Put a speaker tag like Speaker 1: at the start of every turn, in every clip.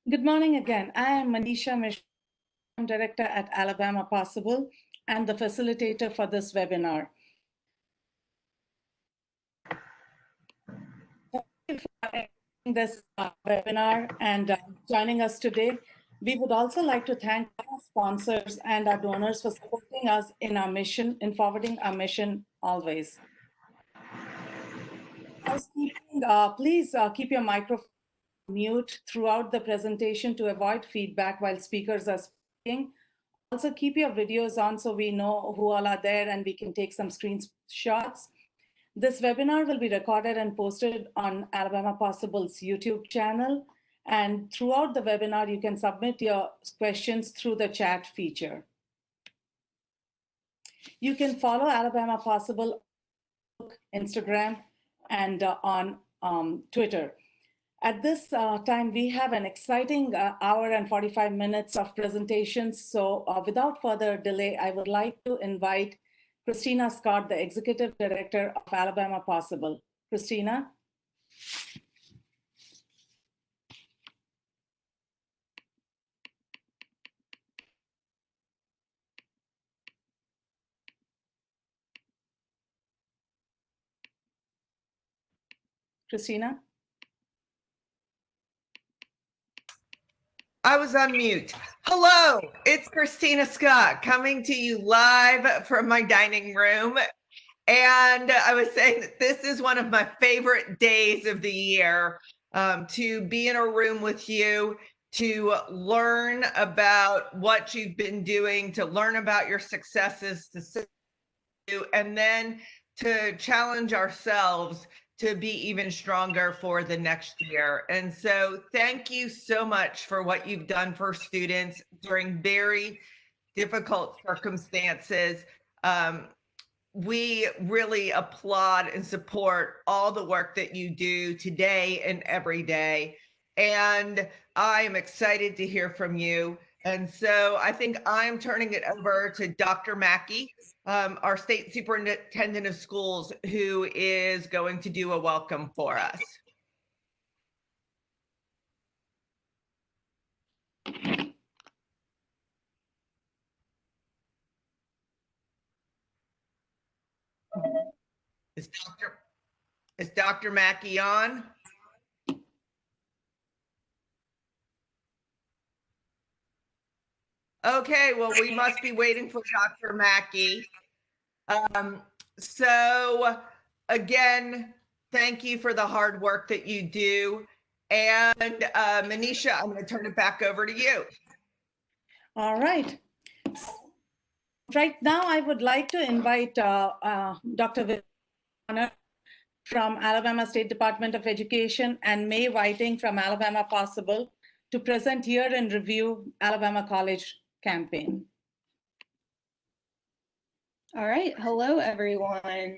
Speaker 1: Good morning again. I am Manisha Mishra, Director at Alabama Possible and the facilitator for this webinar. Thank you for attending this webinar and joining us today. We would also like to thank our sponsors and our donors for supporting us in our mission, in forwarding our mission always. Housekeeping, please keep your microphone mute throughout the presentation to avoid feedback while speakers are speaking. Also, keep your videos on so we know who all are there and we can take some screenshots. This webinar will be recorded and posted on Alabama Possible's YouTube channel. And throughout the webinar, you can submit your questions through the chat feature. You can follow Alabama Possible on Instagram and on Twitter. At this time, we have an exciting hour and 45 minutes of presentations. So without further delay, I would like to invite Christina Scott, the Executive Director of Alabama Possible. Christina. Christina.
Speaker 2: I was on mute. Hello, it's Christina Scott coming to you live from my dining room. And I was saying that this is one of my favorite days of the year, to be in a room with you, to learn about what you've been doing, to learn about your successes, and then to challenge ourselves to be even stronger for the next year. And so thank you so much for what you've done for students during very difficult circumstances. We really applaud and support all the work that you do today and every day. And I am excited to hear from you. And so I think I'm turning it over to Dr. Mackey, our State Superintendent of Schools, who is going to do a welcome for us. Is Dr. Mackey on? Okay, well, we must be waiting for Dr. Mackey. So again, thank you for the hard work that you do. And Manisha, I'm going to turn it back over to you.
Speaker 1: All right. Right now, I would like to invite Dr. Warner from Alabama State Department of Education and May Whiting from Alabama Possible to present Year in Review Alabama College campaign.
Speaker 3: All right, hello everyone.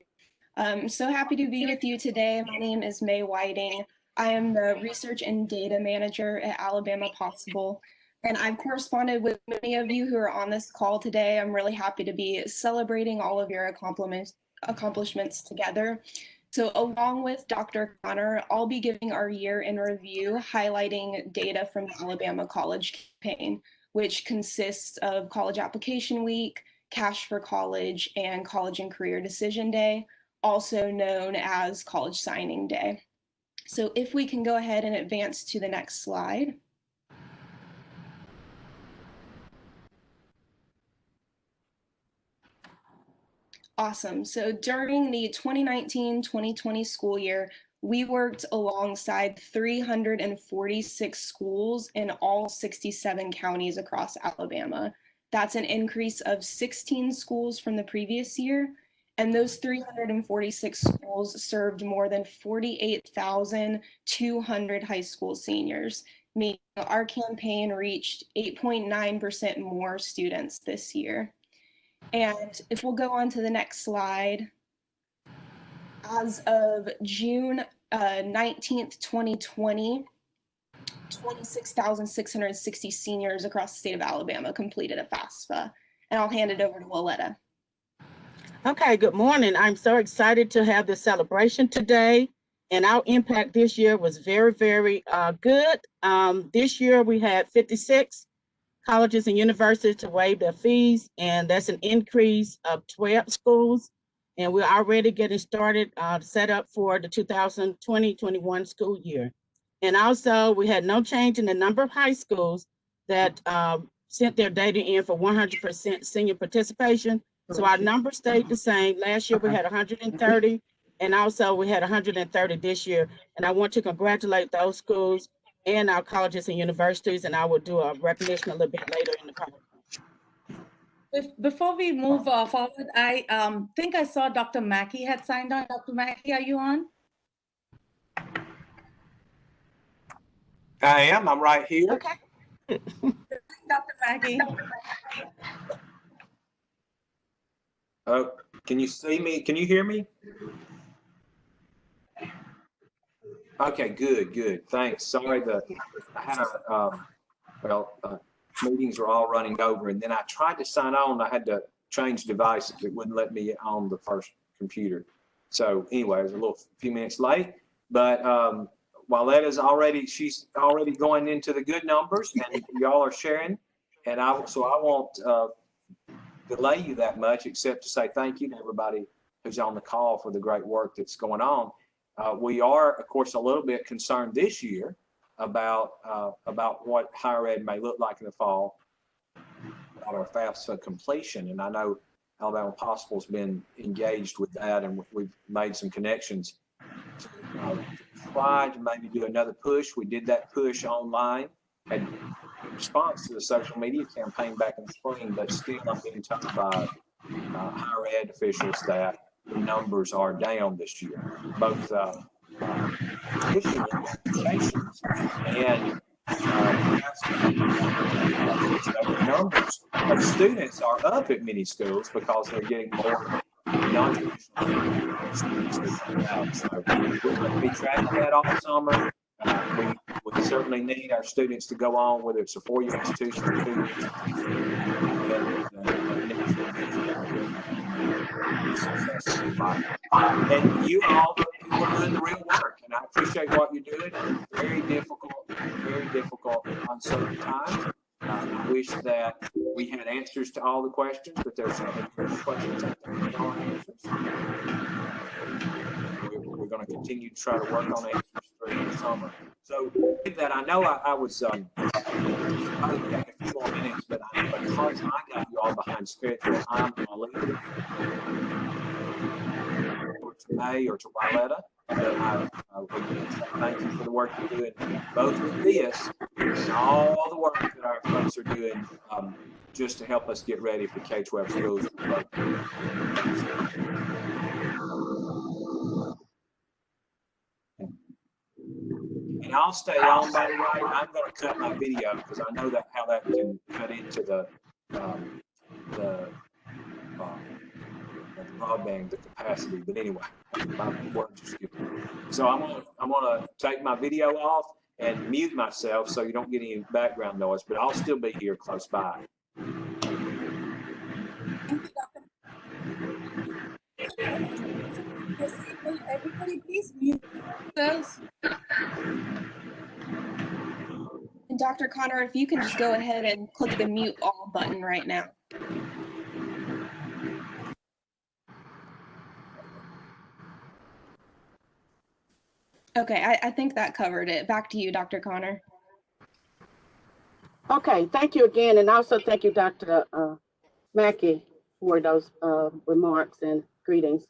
Speaker 3: I'm so happy to be with you today. My name is May Whiting. I am the Research and Data Manager at Alabama Possible, and I've corresponded with many of you who are on this call today. I'm really happy to be celebrating all of your accomplishments together. So along with Dr. Connor, I'll be giving our year in review, highlighting data from the Alabama College campaign, which consists of College Application Week, Cash for College, and College and Career Decision Day, also known as College Signing Day. So if we can go ahead and advance to the next slide. Awesome. So during the 2019-2020 school year, we worked alongside 346 schools in all 67 counties across Alabama. That's an increase of 16 schools from the previous year. And those 346 schools served more than 48,200 high school seniors, meaning our campaign reached 8.9% more students this year. And if we'll go on to the next slide, as of June 19th, 2020, 26,660 seniors across the state of Alabama completed a FAFSA. And I'll hand it over to Willetta.
Speaker 4: Okay, good morning. I'm so excited to have this celebration today. and our impact this year was very, very good. This year we had 56 colleges and universities to waive their fees, and that's an increase of 12 schools. And we're already getting started, set up for the 2020-21 school year. And also, we had no change in the number of high schools that sent their data in for 100% senior participation. So our numbers stayed the same. Last year we had 130, and also we had 130 this year. And I want to congratulate those schools and our colleges and universities, and I will do a recognition a little bit later in the PowerPoint.
Speaker 1: Before we move forward, I think I saw Dr. Mackey had signed on. Dr. Mackey, are you on?
Speaker 5: I am. I'm right here.
Speaker 1: Okay. Dr. Mackey.
Speaker 5: Oh, can you see me? Can you hear me? Okay, good, good. Thanks. Sorry that I had a, meetings are all running over, and then I tried to sign on. I had to change devices. It wouldn't let me on the first computer. So anyway, I was a few minutes late, but Wiletta's she's already going into the good numbers, and y'all are sharing. And so I won't delay you that much, except to say thank you to everybody who's on the call for the great work that's going on. We are, of course, a little bit concerned this year about what higher ed may look like in the fall, about our FAFSA completion. And I know Alabama Possible's been engaged with that, and we've made some connections to try to maybe do another push. We did that push online in response to the social media campaign back in the spring, but still I'm being told by higher ed officials that the numbers are down this year, both issue applications and the numbers of students are up at many schools because they're getting more non-traditional students that come out. So we're going to be tracking that all summer. We certainly need our students to go on, whether it's a four-year institution or two-year institution. And you all are doing the real work, and I appreciate what you're doing. Very difficult, uncertain times. I wish that we had answers to all the questions, but there's questions out there that aren't answers. We're going to continue to try to work on answers through the summer. So with that, I know I was I would take a few more minutes, but because I got you all behind schedule, I'm going to leave it to May or to Wiletta. Thank you for the work you're doing, both with this and all the work that our folks are doing just to help us get ready for K-12 schools. And I'll stay on, by the way. I'm going to cut my video because I know how that can cut into the broadband, the capacity. But anyway, my words are skipping. So I'm gonna take my video off and mute myself so you don't get any background noise. But I'll still be here close by.
Speaker 1: Everybody, please mute yourselves.
Speaker 3: And Dr. Connor, if you can just go ahead and click the mute all button right now. Okay, I think that covered it. Back to you, Dr. Connor.
Speaker 4: Okay, thank you again, and also thank you, Dr. Mackey, for those remarks and greetings.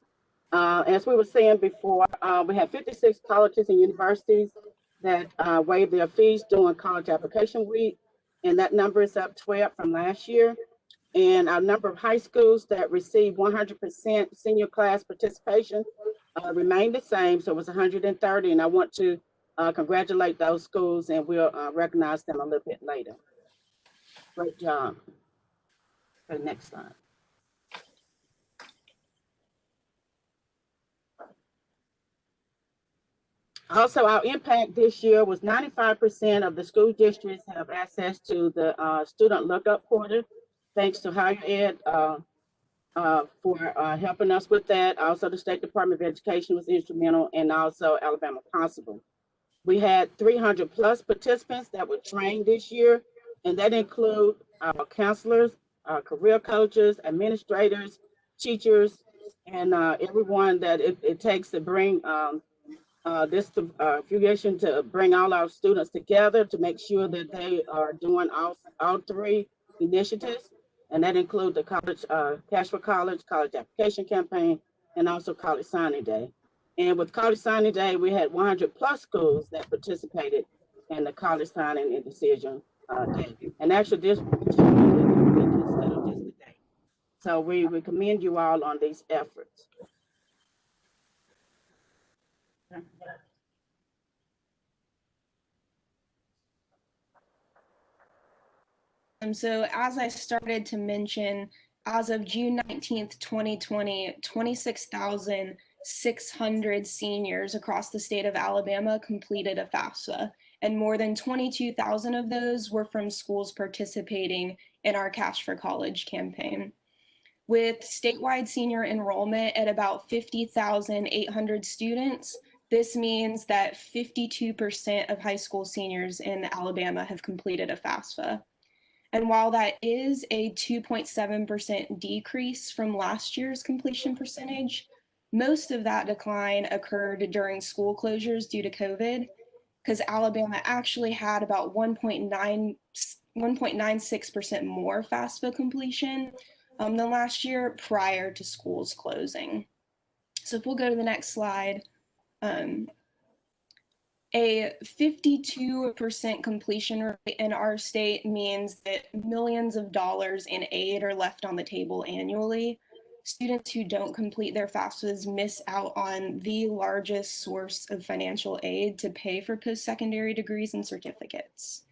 Speaker 4: As we were saying before, we have 56 colleges and universities that waived their fees during college application week, and that number is up 12 from last year. And our number of high schools that received 100% senior class participation remained the same, so it was 130, and I want to congratulate those schools, and we'll recognize them a little bit later. Great job. For the next slide. Also, our impact this year was 95% of the school districts have access to the student lookup portal, thanks to higher ed for helping us with that. Also, the State Department of Education was instrumental, and also Alabama Constable. We had 300 plus participants that were trained this year, and that include counselors, career coaches, administrators, teachers, and everyone that it takes to bring this affiliation to bring all our students together to make sure that they are doing all three initiatives. And that include the college, Cash for college application campaign, and also college signing day. And with college signing day, we had 100 plus schools that participated in the college signing and decision day. And actually this instead of just the day. So we commend you all on these efforts.
Speaker 3: So as I started to mention, as of June 19th, 2020, 26,600 seniors across the state of Alabama completed a FAFSA, and more than 22,000 of those were from schools participating in our Cash for College campaign. With statewide senior enrollment at about 50,800 students, this means that 52% of high school seniors in Alabama have completed a FAFSA. And while that is a 2.7% decrease from last year's completion percentage, most of that decline occurred during school closures due to COVID, because Alabama actually had about 1.96% more FAFSA completion than last year prior to schools closing. So if we'll go to the next slide, a 52% completion rate in our state means that millions of dollars in aid are left on the table annually. Students who don't complete their FAFSAs miss out on the largest source of financial aid to pay for post-secondary degrees and certificates.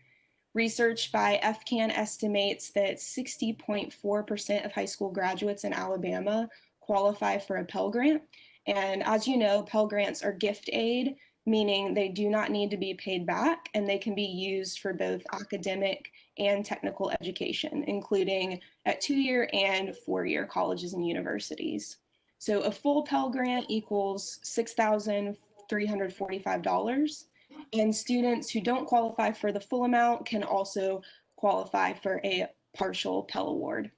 Speaker 3: Research by FCAN estimates that 60.4% of high school graduates in Alabama qualify for a Pell Grant. And as you know, Pell Grants are gift aid, meaning they do not need to be paid back, and they can be used for both academic and technical education, including at 2-year and 4-year colleges and universities. So a full Pell Grant equals $6,345, and students who don't qualify for the full amount can also qualify for a partial Pell Award.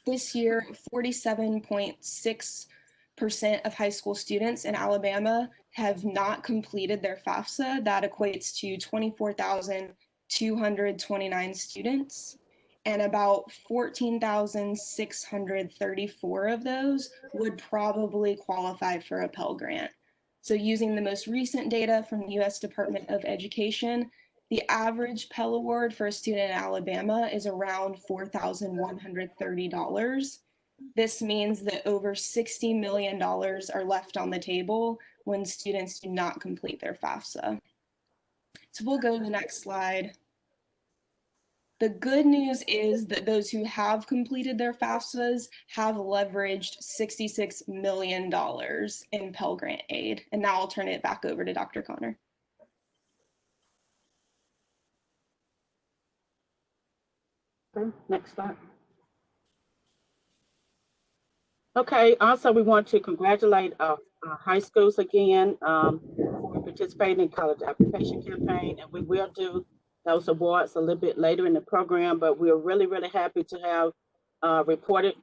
Speaker 3: This year, 47.6% of high school students in Alabama have not completed their FAFSA. That equates to 24,229 students, and about 14,634 of those would probably qualify for a Pell Grant. So using the most recent data from the U.S. Department of Education, the average Pell Award for a student in Alabama is around $4,130. This means that over $60 million are left on the table when students do not complete their FAFSA. So we'll go to the next slide. The good news is that those who have completed their FAFSAs have leveraged $66 million in Pell Grant aid. And now I'll turn it back over to Dr. Connor.
Speaker 4: Okay, next slide. Okay, also we want to congratulate our high schools again for participating in college application campaign, and we will do those awards a little bit later in the program, but we're really, really happy to have reported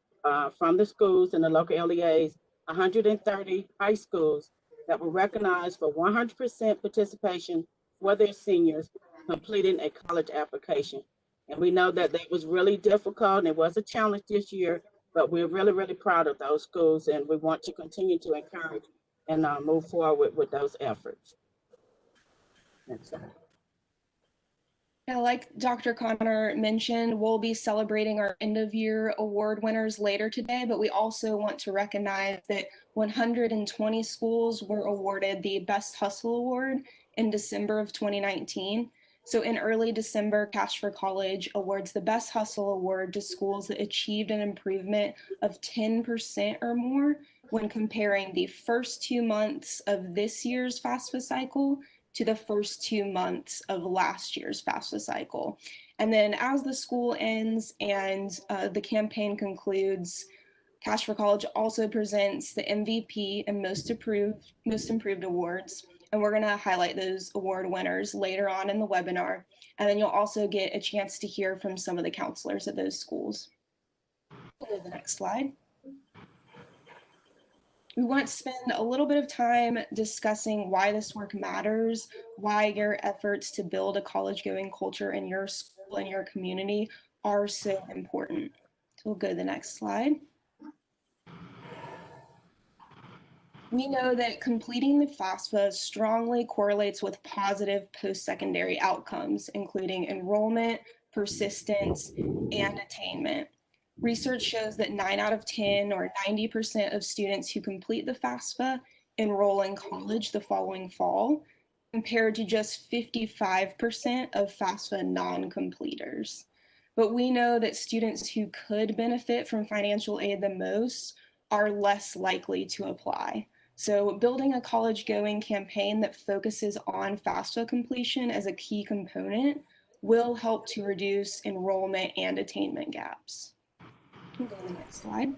Speaker 4: from the schools and the local LEAs, 130 high schools that were recognized for 100% participation for their seniors completing a college application. And we know that that was really difficult and it was a challenge this year, but we're really, really proud of those schools, and we want to continue to encourage and move forward with those efforts. Next slide.
Speaker 3: Yeah, like Dr. Connor mentioned, we'll be celebrating our end of year award winners later today, but we also want to recognize that 120 schools were awarded the Best Hustle Award in December of 2019. So in early December, Cash for College awards the Best Hustle Award to schools that achieved an improvement of 10% or more when comparing the first 2 months of this year's FAFSA cycle to the first 2 months of last year's FAFSA cycle. And then as the school ends and the campaign concludes, Cash for College also presents the MVP and Most Improved awards, and we're going to highlight those award winners later on in the webinar. And then you'll also get a chance to hear from some of the counselors at those schools. Go to the next slide. We want to spend a little bit of time discussing why this work matters, why your efforts to build a college-going culture in your school and your community are so important. So we'll go to the next slide. We know that completing the FAFSA strongly correlates with positive post-secondary outcomes, including enrollment, persistence, and attainment. Research shows that 9 out of 10 or 90% of students who complete the FAFSA enroll in college the following fall, compared to just 55% of FAFSA non-completers. But we know that students who could benefit from financial aid the most are less likely to apply. So building a college-going campaign that focuses on FAFSA completion as a key component will help to reduce enrollment and attainment gaps. We'll go to the next slide.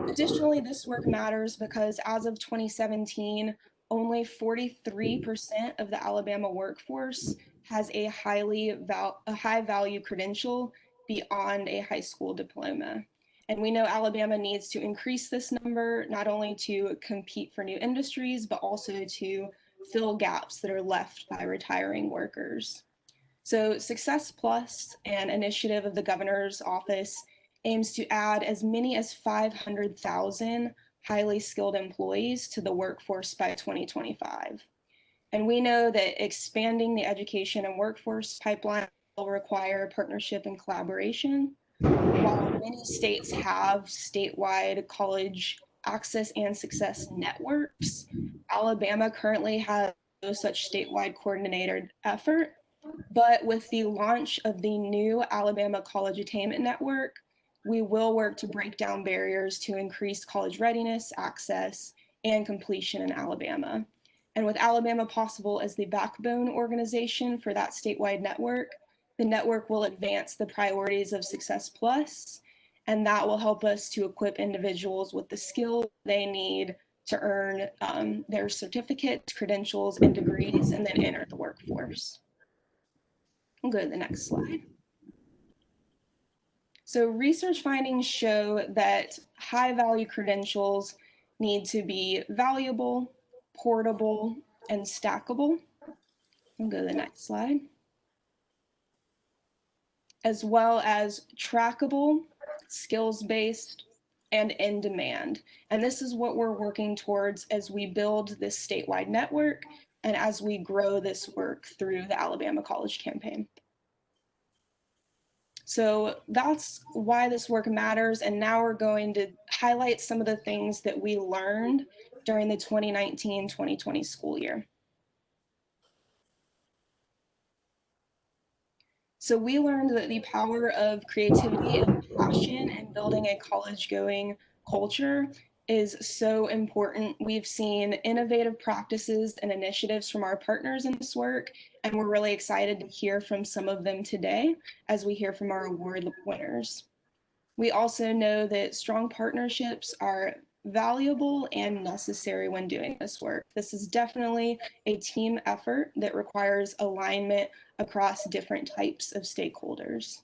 Speaker 3: Additionally, this work matters because as of 2017, only 43% of the Alabama workforce has a high value credential beyond a high school diploma. And we know Alabama needs to increase this number, not only to compete for new industries, but also to fill gaps that are left by retiring workers. So Success Plus, an initiative of the governor's office, aims to add as many as 500,000 highly skilled employees to the workforce by 2025. And we know that expanding the education and workforce pipeline will require partnership and collaboration. While many states have statewide college access and success networks, Alabama currently has no such statewide coordinated effort. But with the launch of the new Alabama College Attainment Network, we will work to break down barriers to increase college readiness, access, and completion in Alabama. And with Alabama Possible as the backbone organization for that statewide network, the network will advance the priorities of Success Plus, and that will help us to equip individuals with the skills they need to earn their certificates, credentials, and degrees, and then enter the workforce. We'll go to the next slide. So research findings show that high value credentials need to be valuable, portable, and stackable. We'll go to the next slide. As well as trackable, skills-based, and in demand. And this is what we're working towards as we build this statewide network and as we grow this work through the Alabama College Campaign. So that's why this work matters. And now we're going to highlight some of the things that we learned during the 2019-2020 school year. So we learned that the power of creativity and passion in building a college-going culture is so important. We've seen innovative practices and initiatives from our partners in this work, and we're really excited to hear from some of them today as we hear from our award winners. We also know that strong partnerships are valuable and necessary when doing this work. This is definitely a team effort that requires alignment across different types of stakeholders.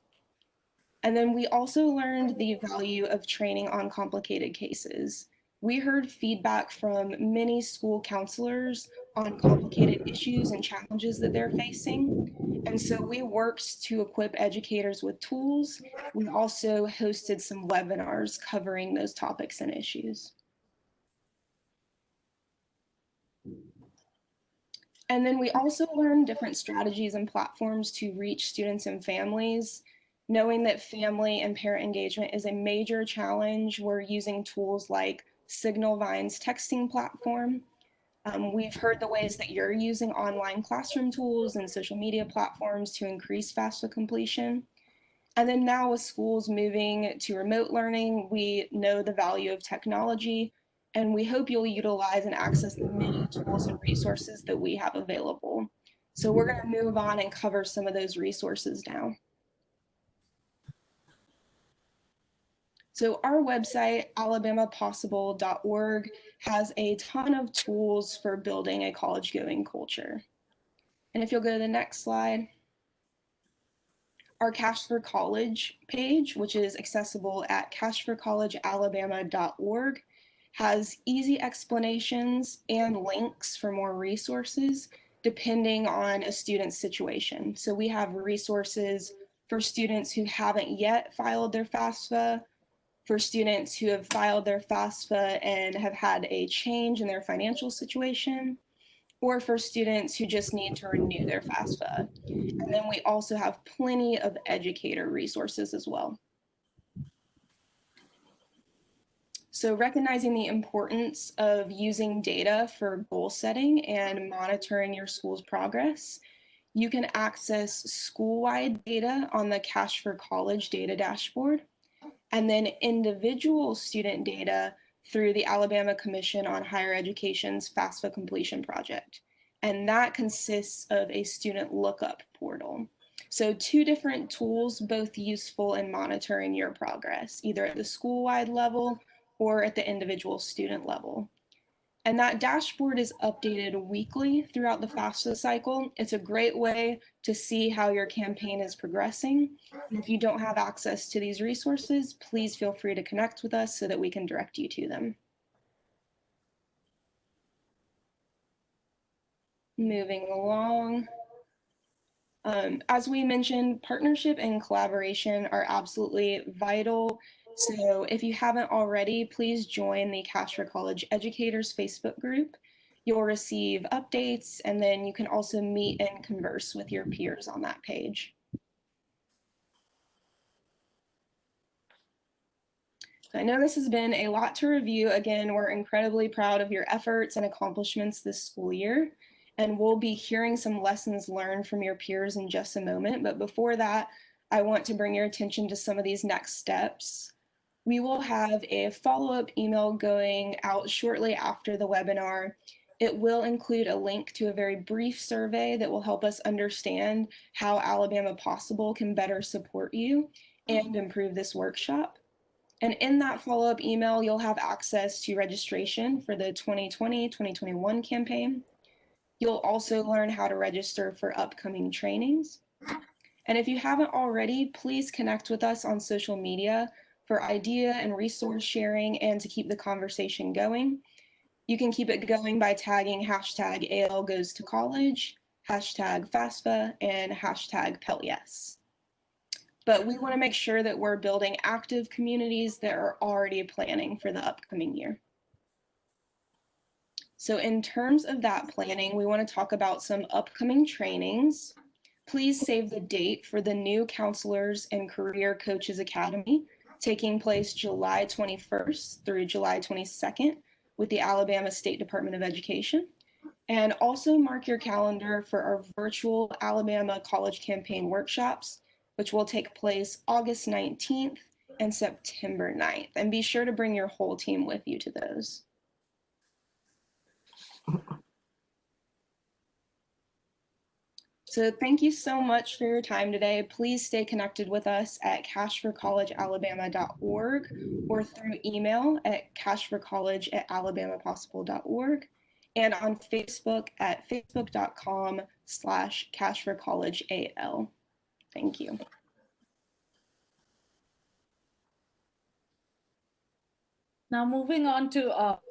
Speaker 3: And then we also learned the value of training on complicated cases. We heard feedback from many school counselors on complicated issues and challenges that they're facing. And so we worked to equip educators with tools. We also hosted some webinars covering those topics and issues. And then we also learned different strategies and platforms to reach students and families. Knowing that family and parent engagement is a major challenge, we're using tools like Signalvine's texting platform. We've heard the ways that you're using online classroom tools and social media platforms to increase FAFSA completion. And then now with schools moving to remote learning, we know the value of technology, and we hope you'll utilize and access the many tools and resources that we have available. So we're going to move on and cover some of those resources now. So our website, alabamapossible.org, has a ton of tools for building a college-going culture. And if you'll go to the next slide, our Cash for College page, which is accessible at cashforcollegealabama.org, has easy explanations and links for more resources depending on a student's situation. So we have resources for students who haven't yet filed their FAFSA, for students who have filed their FAFSA and have had a change in their financial situation, or for students who just need to renew their FAFSA. And then we also have plenty of educator resources as well. So recognizing the importance of using data for goal setting and monitoring your school's progress, you can access school-wide data on the Cash for College data dashboard, and then individual student data through the Alabama Commission on Higher Education's FAFSA completion project. And that consists of a student lookup portal. So two different tools, both useful in monitoring your progress, either at the school-wide level or at the individual student level. And that dashboard is updated weekly throughout the FAFSA cycle. It's a great way to see how your campaign is progressing. And if you don't have access to these resources, please feel free to connect with us so that we can direct you to them. Moving along. As we mentioned, partnership and collaboration are absolutely vital. So if you haven't already, please join the Cash for College Educators Facebook group. You'll receive updates, and then you can also meet and converse with your peers on that page. I know this has been a lot to review. Again, we're incredibly proud of your efforts and accomplishments this school year, and we'll be hearing some lessons learned from your peers in just a moment. But before that, I want to bring your attention to some of these next steps. We will have a follow-up email going out shortly after the webinar. It will include a link to a very brief survey that will help us understand how Alabama Possible can better support you and improve this workshop. And in that follow-up email, you'll have access to registration for the 2020-2021 campaign. You'll also learn how to register for upcoming trainings. And if you haven't already, please connect with us on social media for idea and resource sharing and to keep the conversation going. You can keep it going by tagging hashtag AL goes to college, hashtag FAFSA, and hashtag PeltYes. But we want to make sure that we're building active communities that are already planning for the upcoming year. So in terms of that planning, we want to talk about some upcoming trainings. Please save the date for the new Counselors and Career Coaches Academy, taking place July 21st through July 22nd with the Alabama State Department of Education. And also mark your calendar for our virtual Alabama College Campaign workshops, which will take place August 19th and September 9th. And be sure to bring your whole team with you to those. So thank you so much for your time today. Please stay connected with us at cashforcollegealabama.org or through email at cashforcollege@alabamapossible.org and on Facebook at facebook.com/cashforcollegeal. Thank you.
Speaker 1: Now moving on to all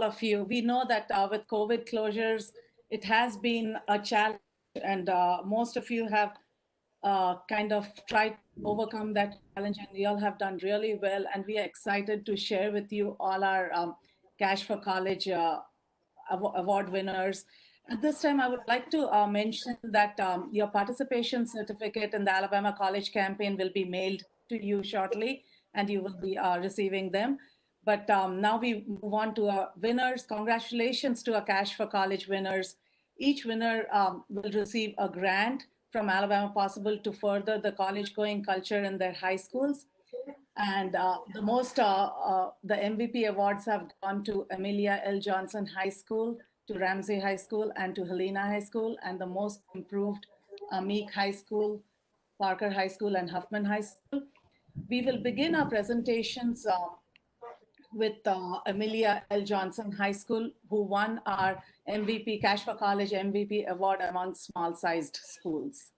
Speaker 1: of you. We know that with COVID closures, it has been a challenge, and most of you have kind of tried to overcome that challenge, and you all have done really well. And we are excited to share with you all our Cash for College award winners. At this time, I would like to mention that your participation certificate in the Alabama College Campaign will be mailed to you shortly, and you will be receiving them. But now we move on to our winners. Congratulations to our Cash for College winners. Each winner will receive a grant from Alabama Possible to further the college-going culture in their high schools. And the MVP awards have gone to Amelia L. Johnson High School, to Ramsay High School, and to Helena High School, and the most improved Meek High School, Parker High School, and Huffman High School. We will begin our presentations with Amelia L. Johnson High School, who won our MVP, Cash for College MVP award among small-sized schools.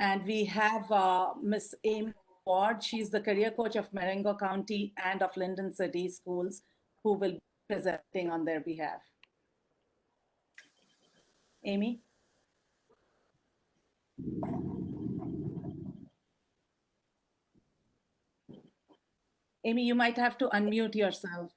Speaker 1: And we have Miss Amy Ward. She's the career coach of Marengo County and of Linden City Schools, who will be presenting on their behalf. Amy? Amy, you might have to unmute yourself.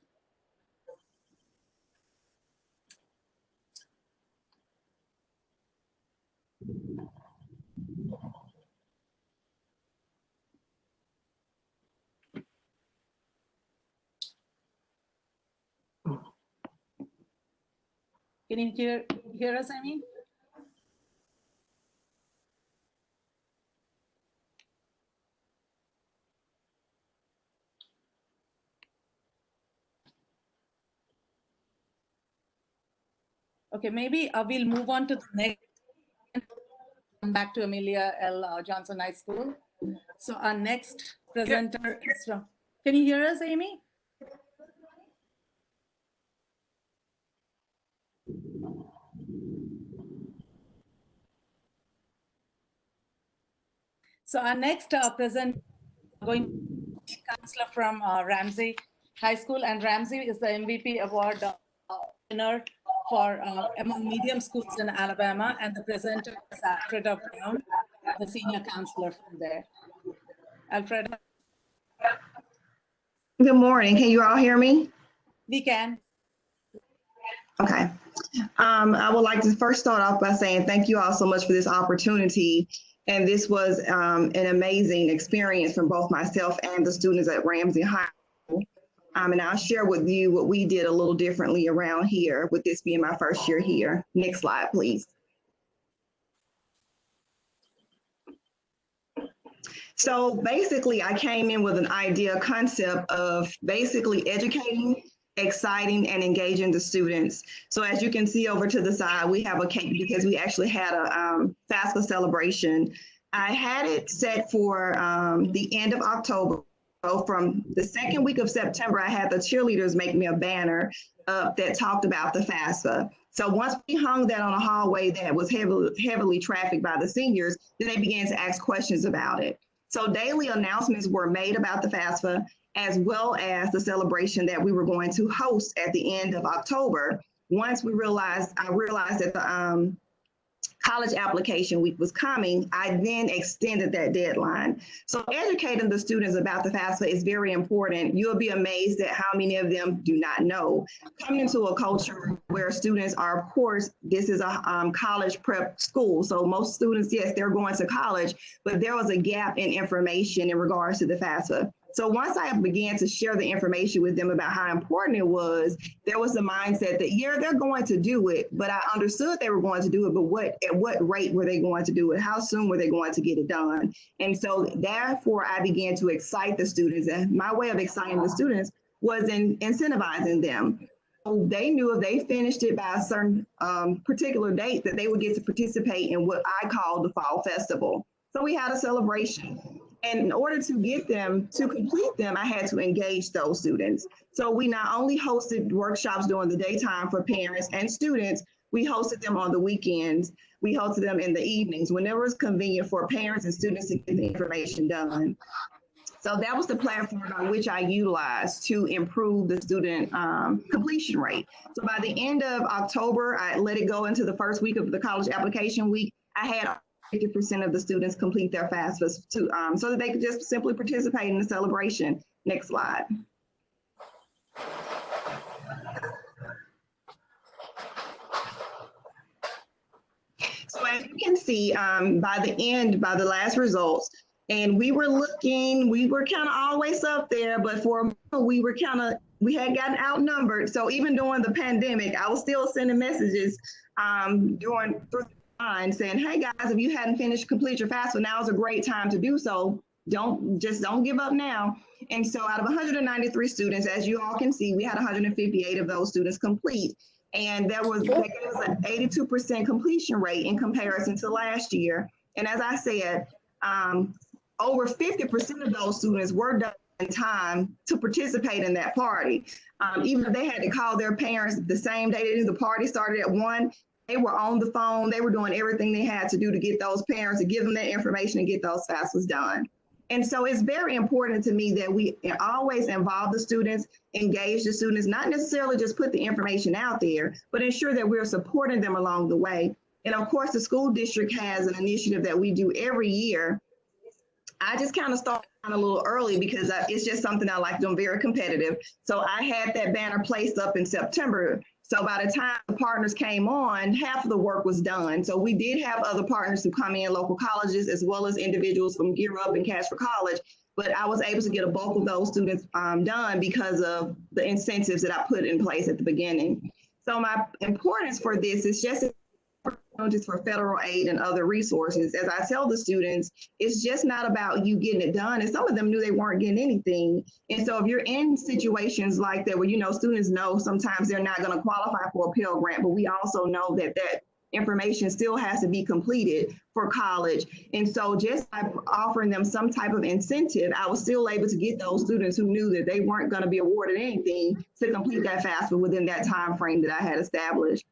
Speaker 1: Can you hear us, Amy? Okay, maybe we'll move on to the next. Come back to Amelia L. Johnson High School. So our next presenter is from. Can you hear us, Amy? So our next presenter going to be counselor from Ramsay High School, and Ramsay is the MVP award winner for among medium schools in Alabama, and the presenter is Alfreda Brown, the senior counselor from there. Alfreda?
Speaker 6: Good morning. Can you all hear me?
Speaker 1: We can.
Speaker 6: Okay. I would like to first start off by saying thank you all so much for this opportunity. And this was an amazing experience from both myself and the students at Ramsay High School. And I'll share with you what we did a little differently around here, with this being my first year here. Next slide, please. So basically, I came in with an idea concept of basically educating, exciting, and engaging the students. So as you can see over to the side, we have a cake because we actually had a FAFSA celebration. I had it set for the end of October. So from the second week of September, I had the cheerleaders make me a banner that talked about the FAFSA. So once we hung that on a hallway that was heavily trafficked by the seniors, then they began to ask questions about it. So daily announcements were made about the FAFSA, as well as the celebration that we were going to host at the end of October. Once I realized that the college application week was coming, I then extended that deadline. So educating the students about the FAFSA is very important. You'll be amazed at how many of them do not know. Coming into a culture where students are, of course, this is a college prep school. So most students, yes, they're going to college, but there was a gap in information in regards to the FAFSA. So once I began to share the information with them about how important it was, there was the mindset that, yeah, they're going to do it, but I understood they were going to do it, but at what rate were they going to do it? How soon were they going to get it done? And so therefore, I began to excite the students. And my way of exciting the students was in incentivizing them. So they knew if they finished it by a certain particular date that they would get to participate in what I call the Fall Festival. So we had a celebration. And in order to get them to complete them, I had to engage those students. So we not only hosted workshops during the daytime for parents and students, we hosted them on the weekends. We hosted them in the evenings, whenever it's convenient for parents and students to get the information done. So that was the platform on which I utilized to improve the student completion rate. So by the end of October, I let it go into the first week of the college application week. I had 50% of the students complete their FAFSA so that they could just simply participate in the celebration. Next slide. So as you can see, by the last results, and we were kind of always up there, but for we had gotten outnumbered. So even during the pandemic, I was still sending messages through saying, hey guys, if you hadn't complete your FAFSA, now is a great time to do so. Don't give up now. And so out of 193 students, as you all can see, we had 158 of those students complete. And that was an 82% completion rate in comparison to last year. And as I said, over 50% of those students were done in time to participate in that party. Even if they had to call their parents the same day the party started at 1, they were on the phone. They were doing everything they had to do to get those parents, to give them that information and get those FAFSAs done. And so it's very important to me that we always involve the students, engage the students, not necessarily just put the information out there, but ensure that we're supporting them along the way. And of course, the school district has an initiative that we do every year. I just kind of started a little early because it's just something I like doing, very competitive. So I had that banner placed up in September. So by the time the partners came on, half of the work was done. So we did have other partners who come in, local colleges, as well as individuals from Gear Up and Cash for College. But I was able to get a bulk of those students done because of the incentives that I put in place at the beginning. So my importance for this is just for federal aid and other resources. As I tell the students, it's just not about you getting it done. And some of them knew they weren't getting anything. And so if you're in situations like that, where, you know, students know sometimes they're not going to qualify for a Pell Grant, but we also know that that information still has to be completed for college. And so just by offering them some type of incentive, I was still able to get those students who knew that they weren't going to be awarded anything to complete that FAFSA within that time frame that I had established.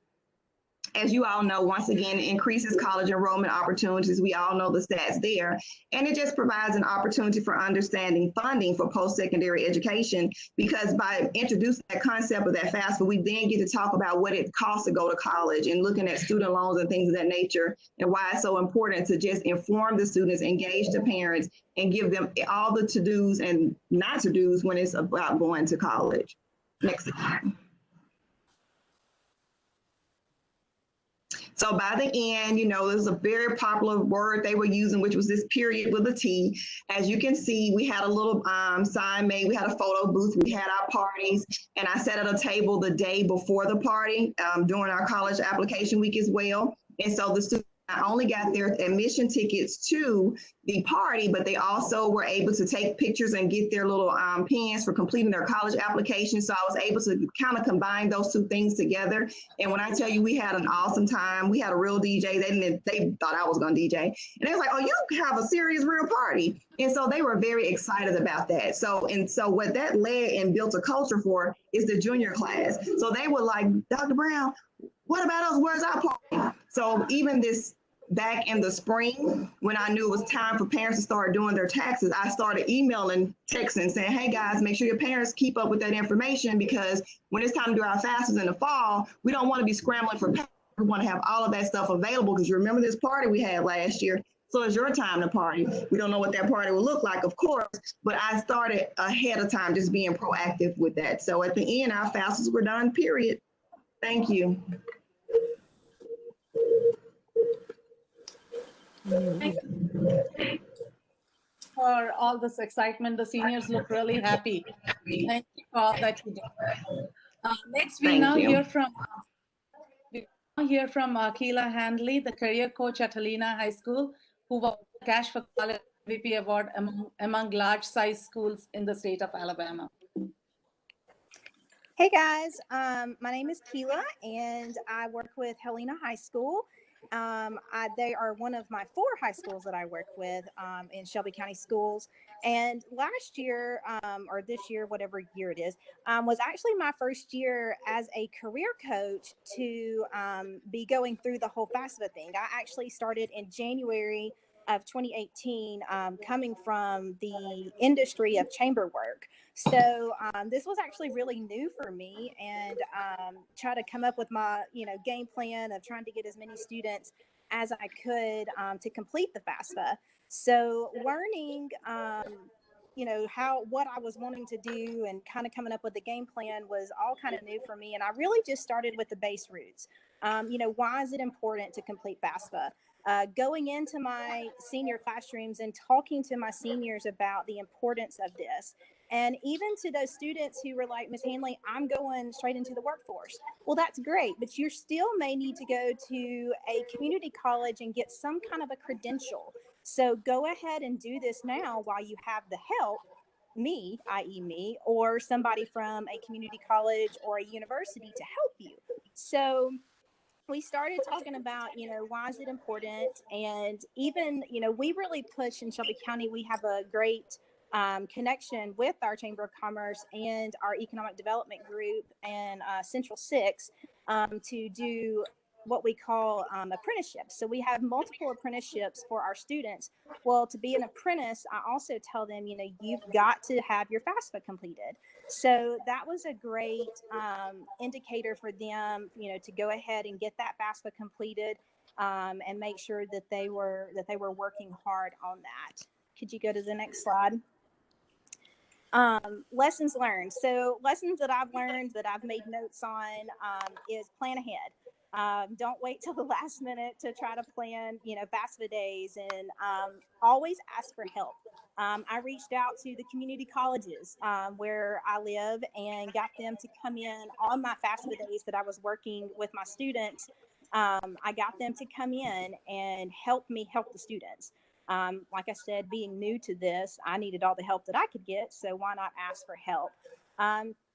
Speaker 6: As you all know, once again, it increases college enrollment opportunities. We all know the stats there. And it just provides an opportunity for understanding funding for post-secondary education, because by introducing that concept of that FAFSA, we then get to talk about what it costs to go to college and looking at student loans and things of that nature, and why it's so important to just inform the students, engage the parents, and give them all the to-dos and not to-dos when it's about going to college. Next slide. So by the end, you know, there's a very popular word they were using, which was this period with a T. As you can see, we had a little sign made. We had a photo booth. We had our parties. And I sat at a table the day before the party during our college application week as well. And so the students not only got their admission tickets to the party, but they also were able to take pictures and get their little pins for completing their college application. So I was able to kind of combine those two things together. And when I tell you, we had an awesome time. We had a real DJ. They thought I was going to DJ. And they was like, oh, you have a serious real party. And so they were very excited about that. So what that led and built a culture for is the junior class. So they were like, Dr. Brown, what about us? Where's our party? So even this back in the spring, when I knew it was time for parents to start doing their taxes, I started emailing, texting, saying, hey guys, make sure your parents keep up with that information, because when it's time to do our FAFSAs in the fall, we don't want to be scrambling for papers. We want to have all of that stuff available, because you remember this party we had last year. So it's your time to party. We don't know what that party will look like, of course, but I started ahead of time, just being proactive with that. So at the end, our FAFSAs were done, period. Thank you.
Speaker 1: Thank you for all this excitement. The seniors look really happy. Thank you for all that you did. Next, we now hear from Keela Handley, the career coach at Helena High School, who won the Cash for College MVP award among large-sized schools in the state of Alabama.
Speaker 7: Hey guys, my name is Keela and I work with Helena High School. They are one of my 4 high schools that I work with in Shelby County Schools. And last year, or this year, whatever year it is, was actually my first year as a career coach to be going through the whole FAFSA thing. I actually started in January of 2018, coming from the industry of chamber work. So this was actually really new for me, and try to come up with my game plan of trying to get as many students as I could to complete the FAFSA. So learning what I was wanting to do and kind of coming up with the game plan was all kind of new for me. And I really just started with the base roots. Why is it important to complete FAFSA? Going into my senior classrooms and talking to my seniors about the importance of this. And even to those students who were like, Ms. Handley, I'm going straight into the workforce. Well, that's great, but you still may need to go to a community college and get some kind of a credential. So go ahead and do this now while you have the help, me, i.e. me, or somebody from a community college or a university to help you. So we started talking about, why is it important? And even, we really push in Shelby County. We have a great connection with our Chamber of Commerce and our Economic Development Group and Central Six to do what we call apprenticeships. So we have multiple apprenticeships for our students. Well, to be an apprentice, I also tell them, you've got to have your FAFSA completed. So that was a great indicator for them, to go ahead and get that FAFSA completed and make sure that they were working hard on that. Could you go to the next slide? Lessons learned. So lessons that I've learned that I've made notes on is plan ahead. Don't wait till the last minute to try to plan, FAFSA days, and always ask for help. I reached out to the community colleges where I live and got them to come in on my FAFSA days that I was working with my students. I got them to come in and help me help the students. Like I said, being new to this, I needed all the help that I could get, so why not ask for help?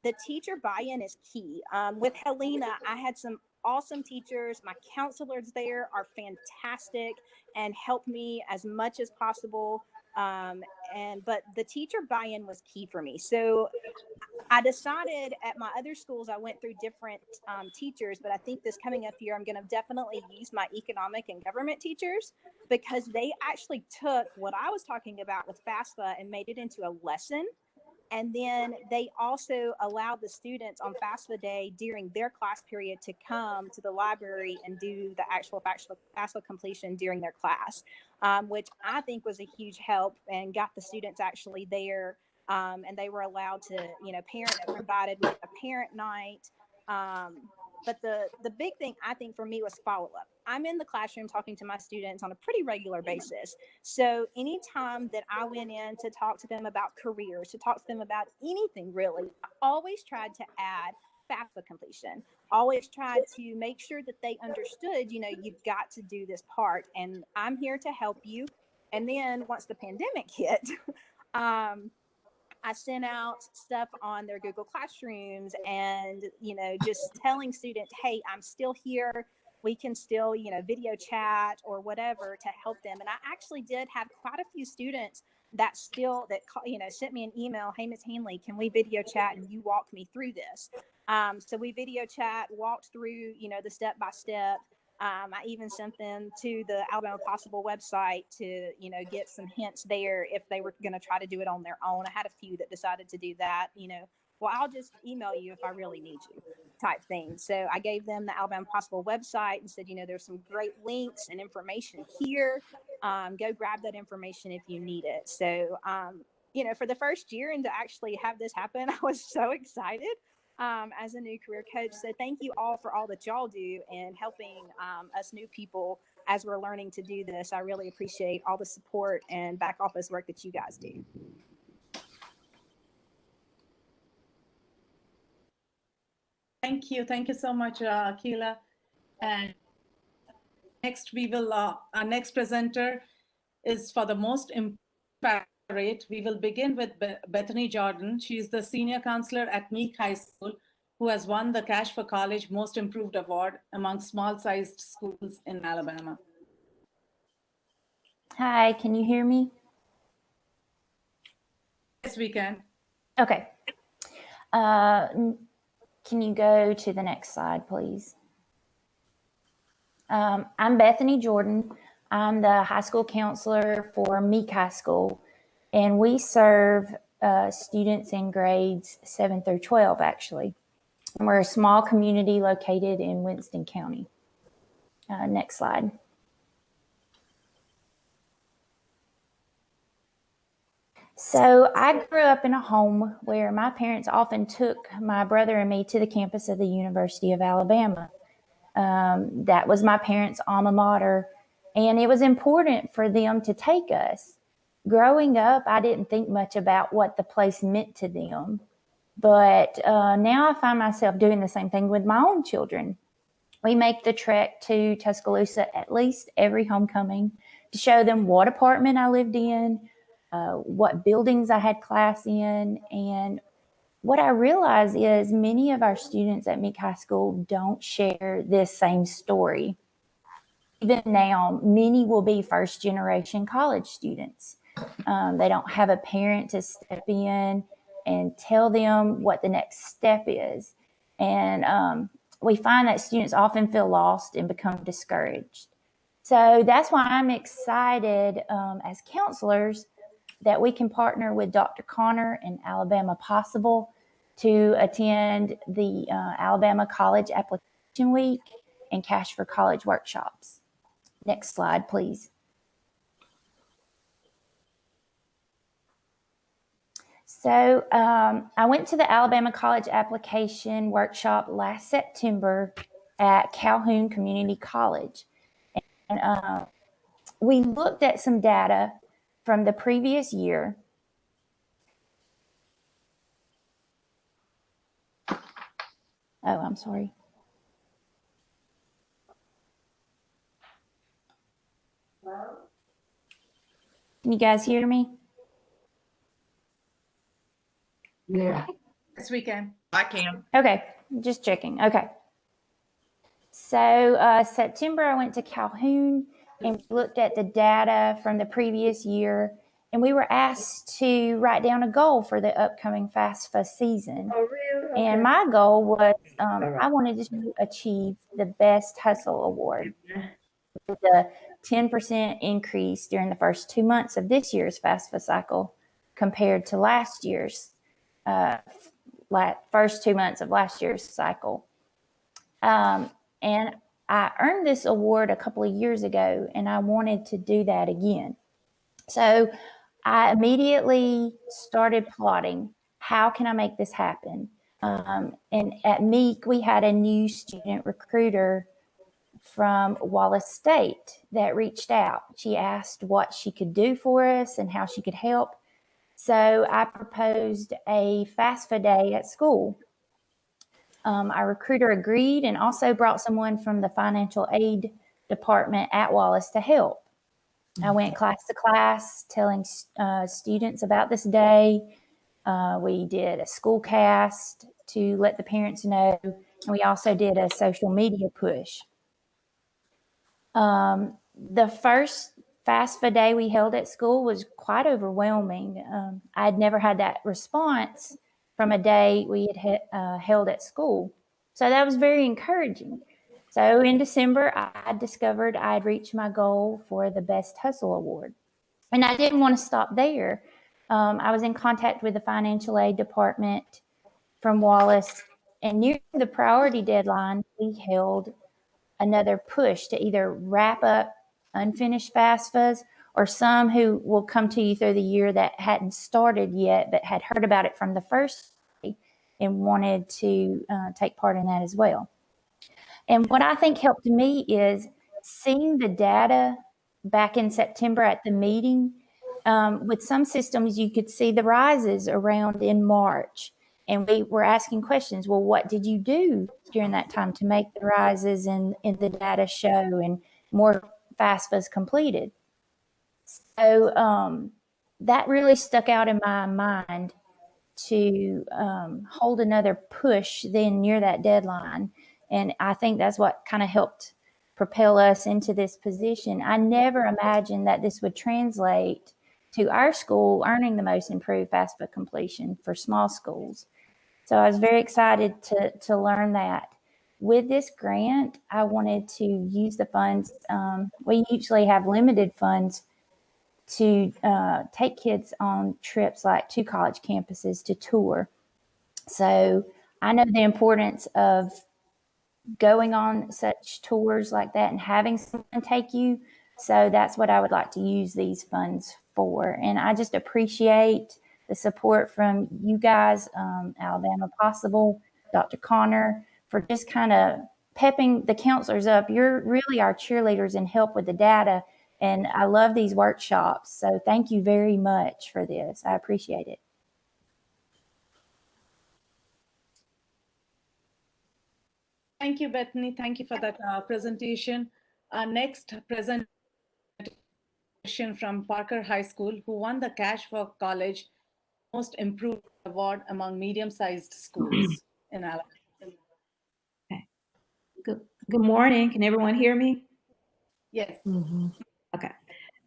Speaker 7: The teacher buy-in is key. With Helena, I had some awesome teachers. My counselors there are fantastic and helped me as much as possible. But the teacher buy-in was key for me. So I decided at my other schools, I went through different teachers, but I think this coming up year, I'm going to definitely use my economic and government teachers because they actually took what I was talking about with FAFSA and made it into a lesson. And then they also allowed the students on FAFSA day during their class period to come to the library and do the actual FAFSA completion during their class, which I think was a huge help and got the students actually there. And they were allowed to, parents were invited with a parent night. But the big thing I think for me was follow up. I'm in the classroom talking to my students on a pretty regular basis. So anytime that I went in to talk to them about careers, to talk to them about anything really, I always tried to add FAFSA completion. Always tried to make sure that they understood, you've got to do this part and I'm here to help you. And then once the pandemic hit, I sent out stuff on their Google Classrooms and, just telling students, hey, I'm still here. We can still, video chat or whatever to help them. And I actually did have quite a few students that sent me an email. Hey, Ms. Hanley, can we video chat and you walk me through this? So we video chat, walked through, the step-by-step. I even sent them to the Alabama Possible website to, get some hints there if they were going to try to do it on their own. I had a few that decided to do that, well, I'll just email you if I really need you type thing. So I gave them the Alabama Possible website and said, there's some great links and information here. Go grab that information if you need it. So, for the first year and to actually have this happen, I was so excited. As a new career coach. So thank you all for all that y'all do and helping us new people as we're learning to do this. I really appreciate all the support and back office work that you guys do.
Speaker 1: Thank you. Thank you so much, Keela. And next our next presenter is for the most impact rate. We will begin with Bethany Jordan. She is the senior counselor at Meek High School, who has won the Cash for College Most Improved Award among small-sized schools in Alabama.
Speaker 8: Hi, can you hear me?
Speaker 1: Yes, we can.
Speaker 8: Okay. Can you go to the next slide, please? I'm Bethany Jordan. I'm the high school counselor for Meek High School, and we serve students in grades 7 through 12, actually. And we're a small community located in Winston County. Next slide. So I grew up in a home where my parents often took my brother and me to the campus of the University of Alabama. That was my parents' alma mater, and it was important for them to take us. Growing up, I didn't think much about what the place meant to them, but now I find myself doing the same thing with my own children. We make the trek to Tuscaloosa at least every homecoming to show them what apartment I lived in, what buildings I had class in, and what I realize is many of our students at Meek High School don't share this same story. Even now, many will be first generation college students. They don't have a parent to step in and tell them what the next step is. And we find that students often feel lost and become discouraged. So that's why I'm excited as counselors that we can partner with Dr. Connor and Alabama Possible to attend the Alabama College Application Week and Cash for College workshops. Next slide, please. So I went to the Alabama College Application Workshop last September at Calhoun Community College. And we looked at some data from the previous year. Oh, I'm sorry. Can you guys hear me?
Speaker 6: Yeah.
Speaker 1: Yes, we can.
Speaker 2: I can.
Speaker 8: Okay, just checking. Okay. So September, I went to Calhoun and looked at the data from the previous year, and we were asked to write down a goal for the upcoming FAFSA season.
Speaker 6: Oh, really? Okay.
Speaker 8: And my goal was
Speaker 6: right.
Speaker 8: I wanted to achieve the Best Hustle Award. The 10% increase during the first 2 months of this year's FAFSA cycle compared to last year's first 2 months of last year's cycle. And I earned this award a couple of years ago, and I wanted to do that again. So I immediately started plotting, how can I make this happen? And at Meek, we had a new student recruiter from Wallace State that reached out. She asked what she could do for us and how she could help. So I proposed a FAFSA day at school. Our recruiter agreed and also brought someone from the financial aid department at Wallace to help. I went class to class telling students about this day. We did a school cast to let the parents know, and we also did a social media push. The first FAFSA day we held at school was quite overwhelming. I'd never had that response from a day we had held at school. So that was very encouraging. So in December, I discovered I'd reached my goal for the Best Hustle Award. And I didn't want to stop there. I was in contact with the financial aid department from Wallace, and near the priority deadline, we held another push to either wrap up unfinished FAFSAs or some who will come to you through the year that hadn't started yet but had heard about it from the first day and wanted to take part in that as well. And what I think helped me is seeing the data back in September at the meeting. With some systems, you could see the rises around in March. And we were asking questions, well, what did you do during that time to make the rises in the data show and more FAFSAs completed? So that really stuck out in my mind to hold another push then near that deadline. And I think that's what kind of helped propel us into this position. I never imagined that this would translate to our school earning the most improved FAFSA completion for small schools. So I was very excited to learn that. With this grant, I wanted to use the funds. We usually have limited funds to take kids on trips like to college campuses to tour. So I know the importance of going on such tours like that and having someone take you. So that's what I would like to use these funds for. And I just appreciate the support from you guys, Alabama Possible, Dr. Connor, for just kind of pepping the counselors up. You're really our cheerleaders and help with the data. And I love these workshops. So thank you very much for this. I appreciate it.
Speaker 1: Thank you, Bethany. Thank you for that presentation. Next presentation from Parker High School, who won the Cash for College most improved award among medium-sized schools in Alabama.
Speaker 9: Okay. Good morning. Can everyone hear me?
Speaker 1: Yes.
Speaker 9: Okay.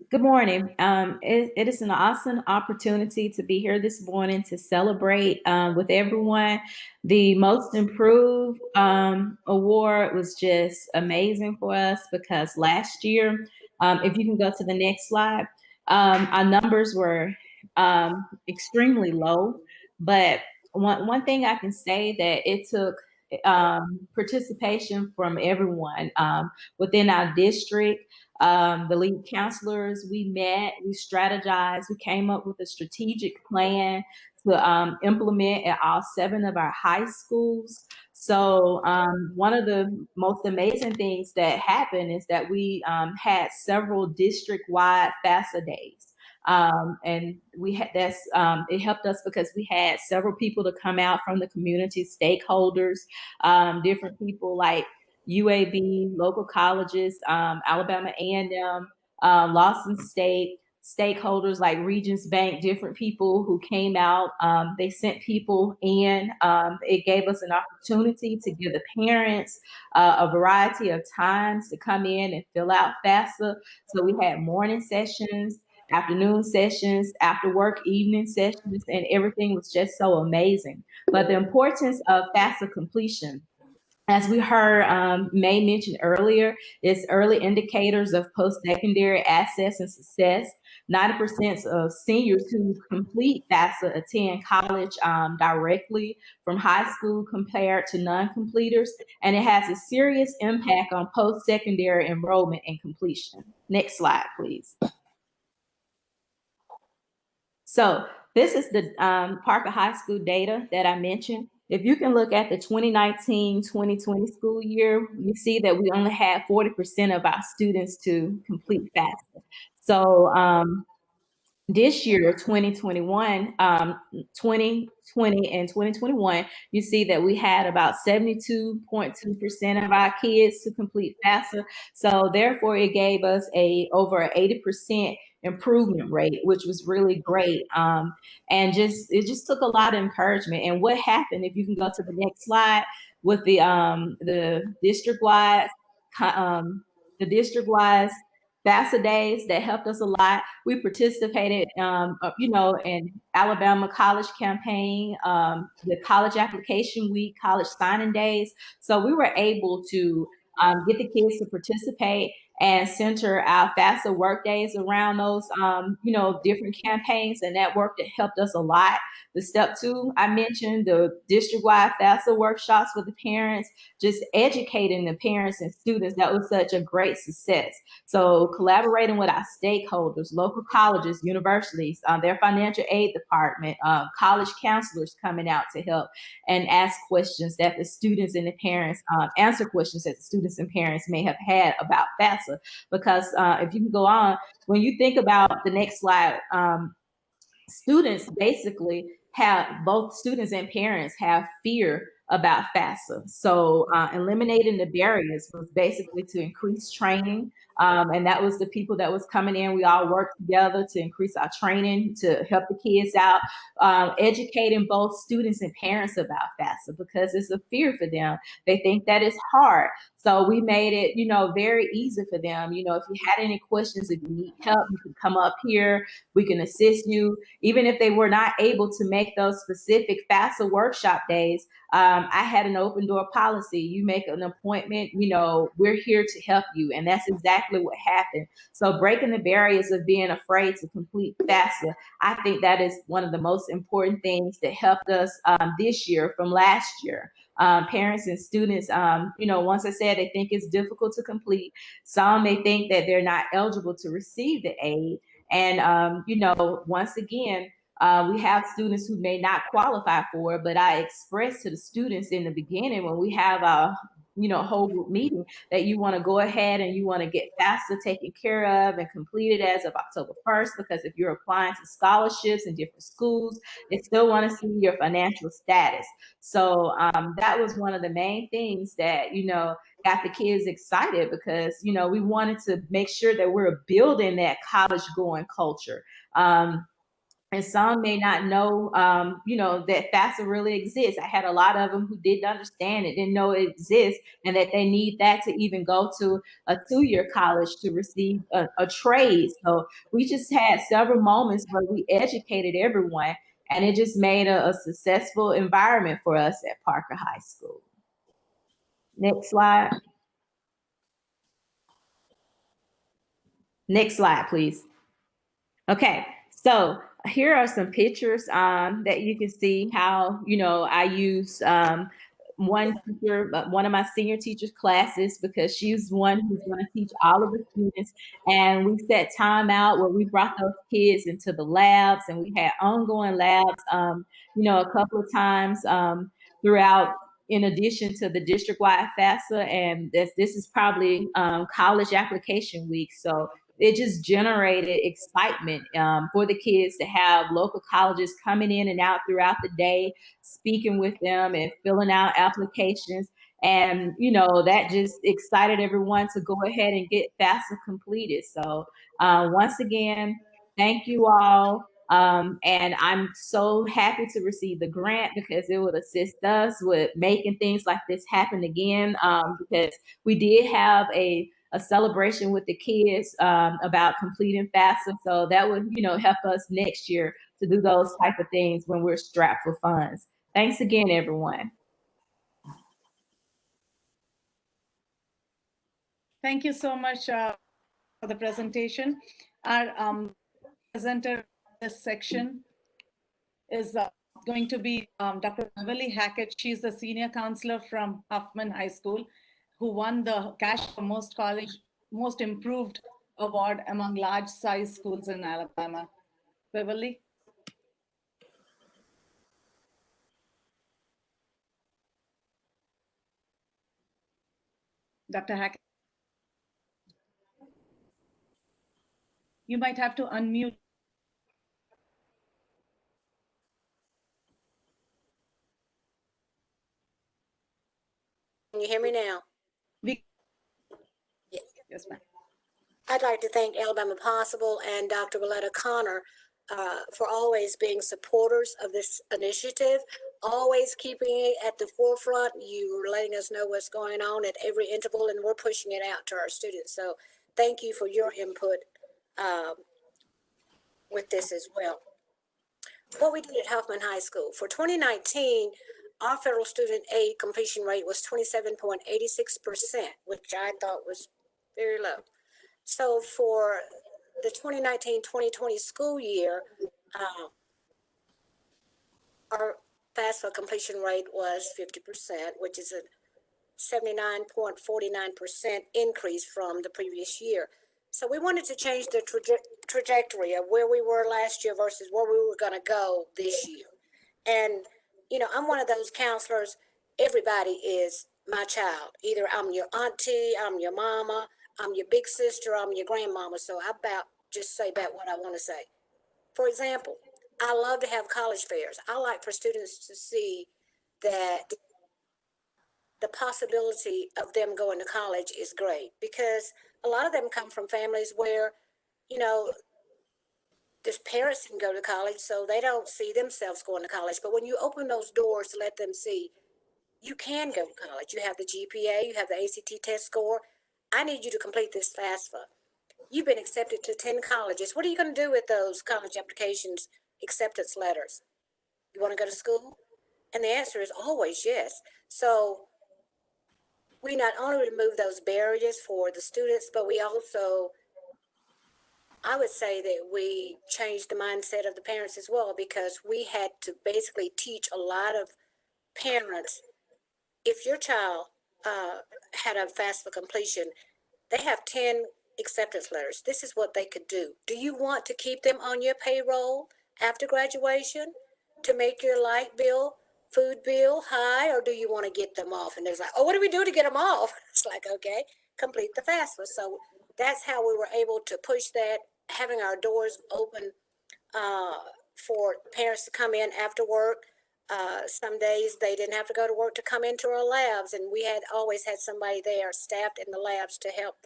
Speaker 9: Good morning. It is an awesome opportunity to be here this morning to celebrate with everyone. The Most Improved Award was just amazing for us because last year, if you can go to the next slide, our numbers were extremely low. But one thing I can say that it took participation from everyone within our district. The lead counselors, we met, we strategized, we came up with a strategic plan to implement at all 7 of our high schools. So one of the most amazing things that happened is that we had several district-wide FAFSA days. And we had it helped us because we had several people to come out from the community, stakeholders, different people like UAB, local colleges, Alabama A&M, Lawson State, stakeholders like Regions Bank, different people who came out. They sent people in. It gave us an opportunity to give the parents a variety of times to come in and fill out FAFSA. So we had morning sessions, afternoon sessions, after work evening sessions, and everything was just so amazing. But the importance of FAFSA completion, as we heard May mention earlier, is early indicators of post-secondary access and success. 90% of seniors who complete FAFSA attend college directly from high school compared to non-completers, and it has a serious impact on post-secondary enrollment and completion. Next slide, please. So this is the Parker High School data that I mentioned. If you can look at the 2019-2020 school year, you see that we only had 40% of our students to complete FAFSA. So this year, 2021, 2020 and 2021, you see that we had about 72.2% of our kids to complete FAFSA. So therefore, it gave us over 80% improvement rate, which was really great. And it just took a lot of encouragement. And what happened, if you can go to the next slide, with the district-wide FAFSA days that helped us a lot. We participated, in Alabama College Campaign, the College Application Week, College Signing Days. So we were able to get the kids to participate and center our FAFSA work days around those, different campaigns, and that work that helped us a lot. The step 2, I mentioned the district-wide FAFSA workshops with the parents, just educating the parents and students. That was such a great success. So collaborating with our stakeholders, local colleges, universities, their financial aid department, college counselors coming out to help and ask questions that the students and the parents, answer questions that the students and parents may have had about FAFSA. Because if you can go on, when you think about the next slide, students basically both students and parents have fear about FAFSA. So eliminating the barriers was basically to increase training. And that was the people that was coming in. We all worked together to increase our training, to help the kids out, educating both students and parents about FAFSA because it's a fear for them. They think that it's hard. So we made it, very easy for them. If you had any questions, if you need help, you can come up here. We can assist you. Even if they were not able to make those specific FAFSA workshop days, I had an open door policy. You make an appointment, we're here to help you. And that's exactly what happened. So breaking the barriers of being afraid to complete FAFSA, I think that is one of the most important things that helped us this year from last year. Parents and students, once I said they think it's difficult to complete, some may think that they're not eligible to receive the aid. And, once again, we have students who may not qualify for it, but I expressed to the students in the beginning when we have a whole group meeting that you want to go ahead and you want to get FAFSA taken care of and completed as of October 1st, because if you're applying to scholarships in different schools, they still want to see your financial status. So that was one of the main things that, got the kids excited because, we wanted to make sure that we're building that college going culture. and some may not know, that FAFSA really exists. I had a lot of them who didn't understand it, didn't know it exists, and that they need that to even go to a 2-year college to receive a trade. So we just had several moments where we educated everyone, and it just made a successful environment for us at Parker High School. Next slide. Next slide, please. Okay, so here are some pictures that you can see how, I use one teacher, one of my senior teachers' classes, because she's one who's going to teach all of the students. And we set time out where we brought those kids into the labs, and we had ongoing labs, a couple of times throughout, in addition to the district-wide FAFSA. And this is probably college application week. So it just generated excitement for the kids to have local colleges coming in and out throughout the day, speaking with them and filling out applications. And, that just excited everyone to go ahead and get FAFSA completed. So once again, thank you all. And I'm so happy to receive the grant, because it would assist us with making things like this happen again, because we did have a celebration with the kids about completing FAFSA. So that would, help us next year to do those type of things when we're strapped for funds. Thanks again, everyone.
Speaker 1: Thank you so much for the presentation. Our presenter in this section is going to be Dr. Amelia Hackett. She's the senior counselor from Huffman High School, who won the Cash for Most Improved Award among large size schools in Alabama. Beverly? Dr. Hackett? You might have to unmute.
Speaker 10: Can you hear me now?
Speaker 1: Yes, ma'am.
Speaker 10: I'd like to thank Alabama Possible and Dr. Willetta Connor for always being supporters of this initiative, always keeping it at the forefront. You were letting us know what's going on at every interval, and we're pushing it out to our students. So thank you for your input with this as well. What we did at Huffman High School for 2019, our federal student aid completion rate was 27.86%, which I thought was very low. So for the 2019-2020 school year, our FAFSA completion rate was 50%, which is a 79.49% increase from the previous year. So we wanted to change the trajectory of where we were last year versus where we were going to go this year. And, I'm one of those counselors. Everybody is my child. Either I'm your auntie, I'm your mama, I'm your big sister, I'm your grandmama. So I just say about what I want to say. For example, I love to have college fairs. I like for students to see that the possibility of them going to college is great, because a lot of them come from families where, their parents can go to college, so they don't see themselves going to college. But when you open those doors to let them see you can go to college, you have the GPA, you have the ACT test score. I need you to complete this FAFSA. You've been accepted to 10 colleges. What are you going to do with those college applications, acceptance letters? You want to go to school? And the answer is always yes. So we not only remove those barriers for the students, but we also, I would say that we changed the mindset of the parents as well, because we had to basically teach a lot of parents, if your child had a FAFSA completion, they have 10 acceptance letters. This is what they could do. Do you want to keep them on your payroll after graduation to make your light bill, food bill high, or do you want to get them off? And there's like, oh, what do we do to get them off? It's like, okay, complete the FAFSA. So that's how we were able to push that, having our doors open for parents to come in after work. Some days they didn't have to go to work to come into our labs, and we had always had somebody there staffed in the labs to help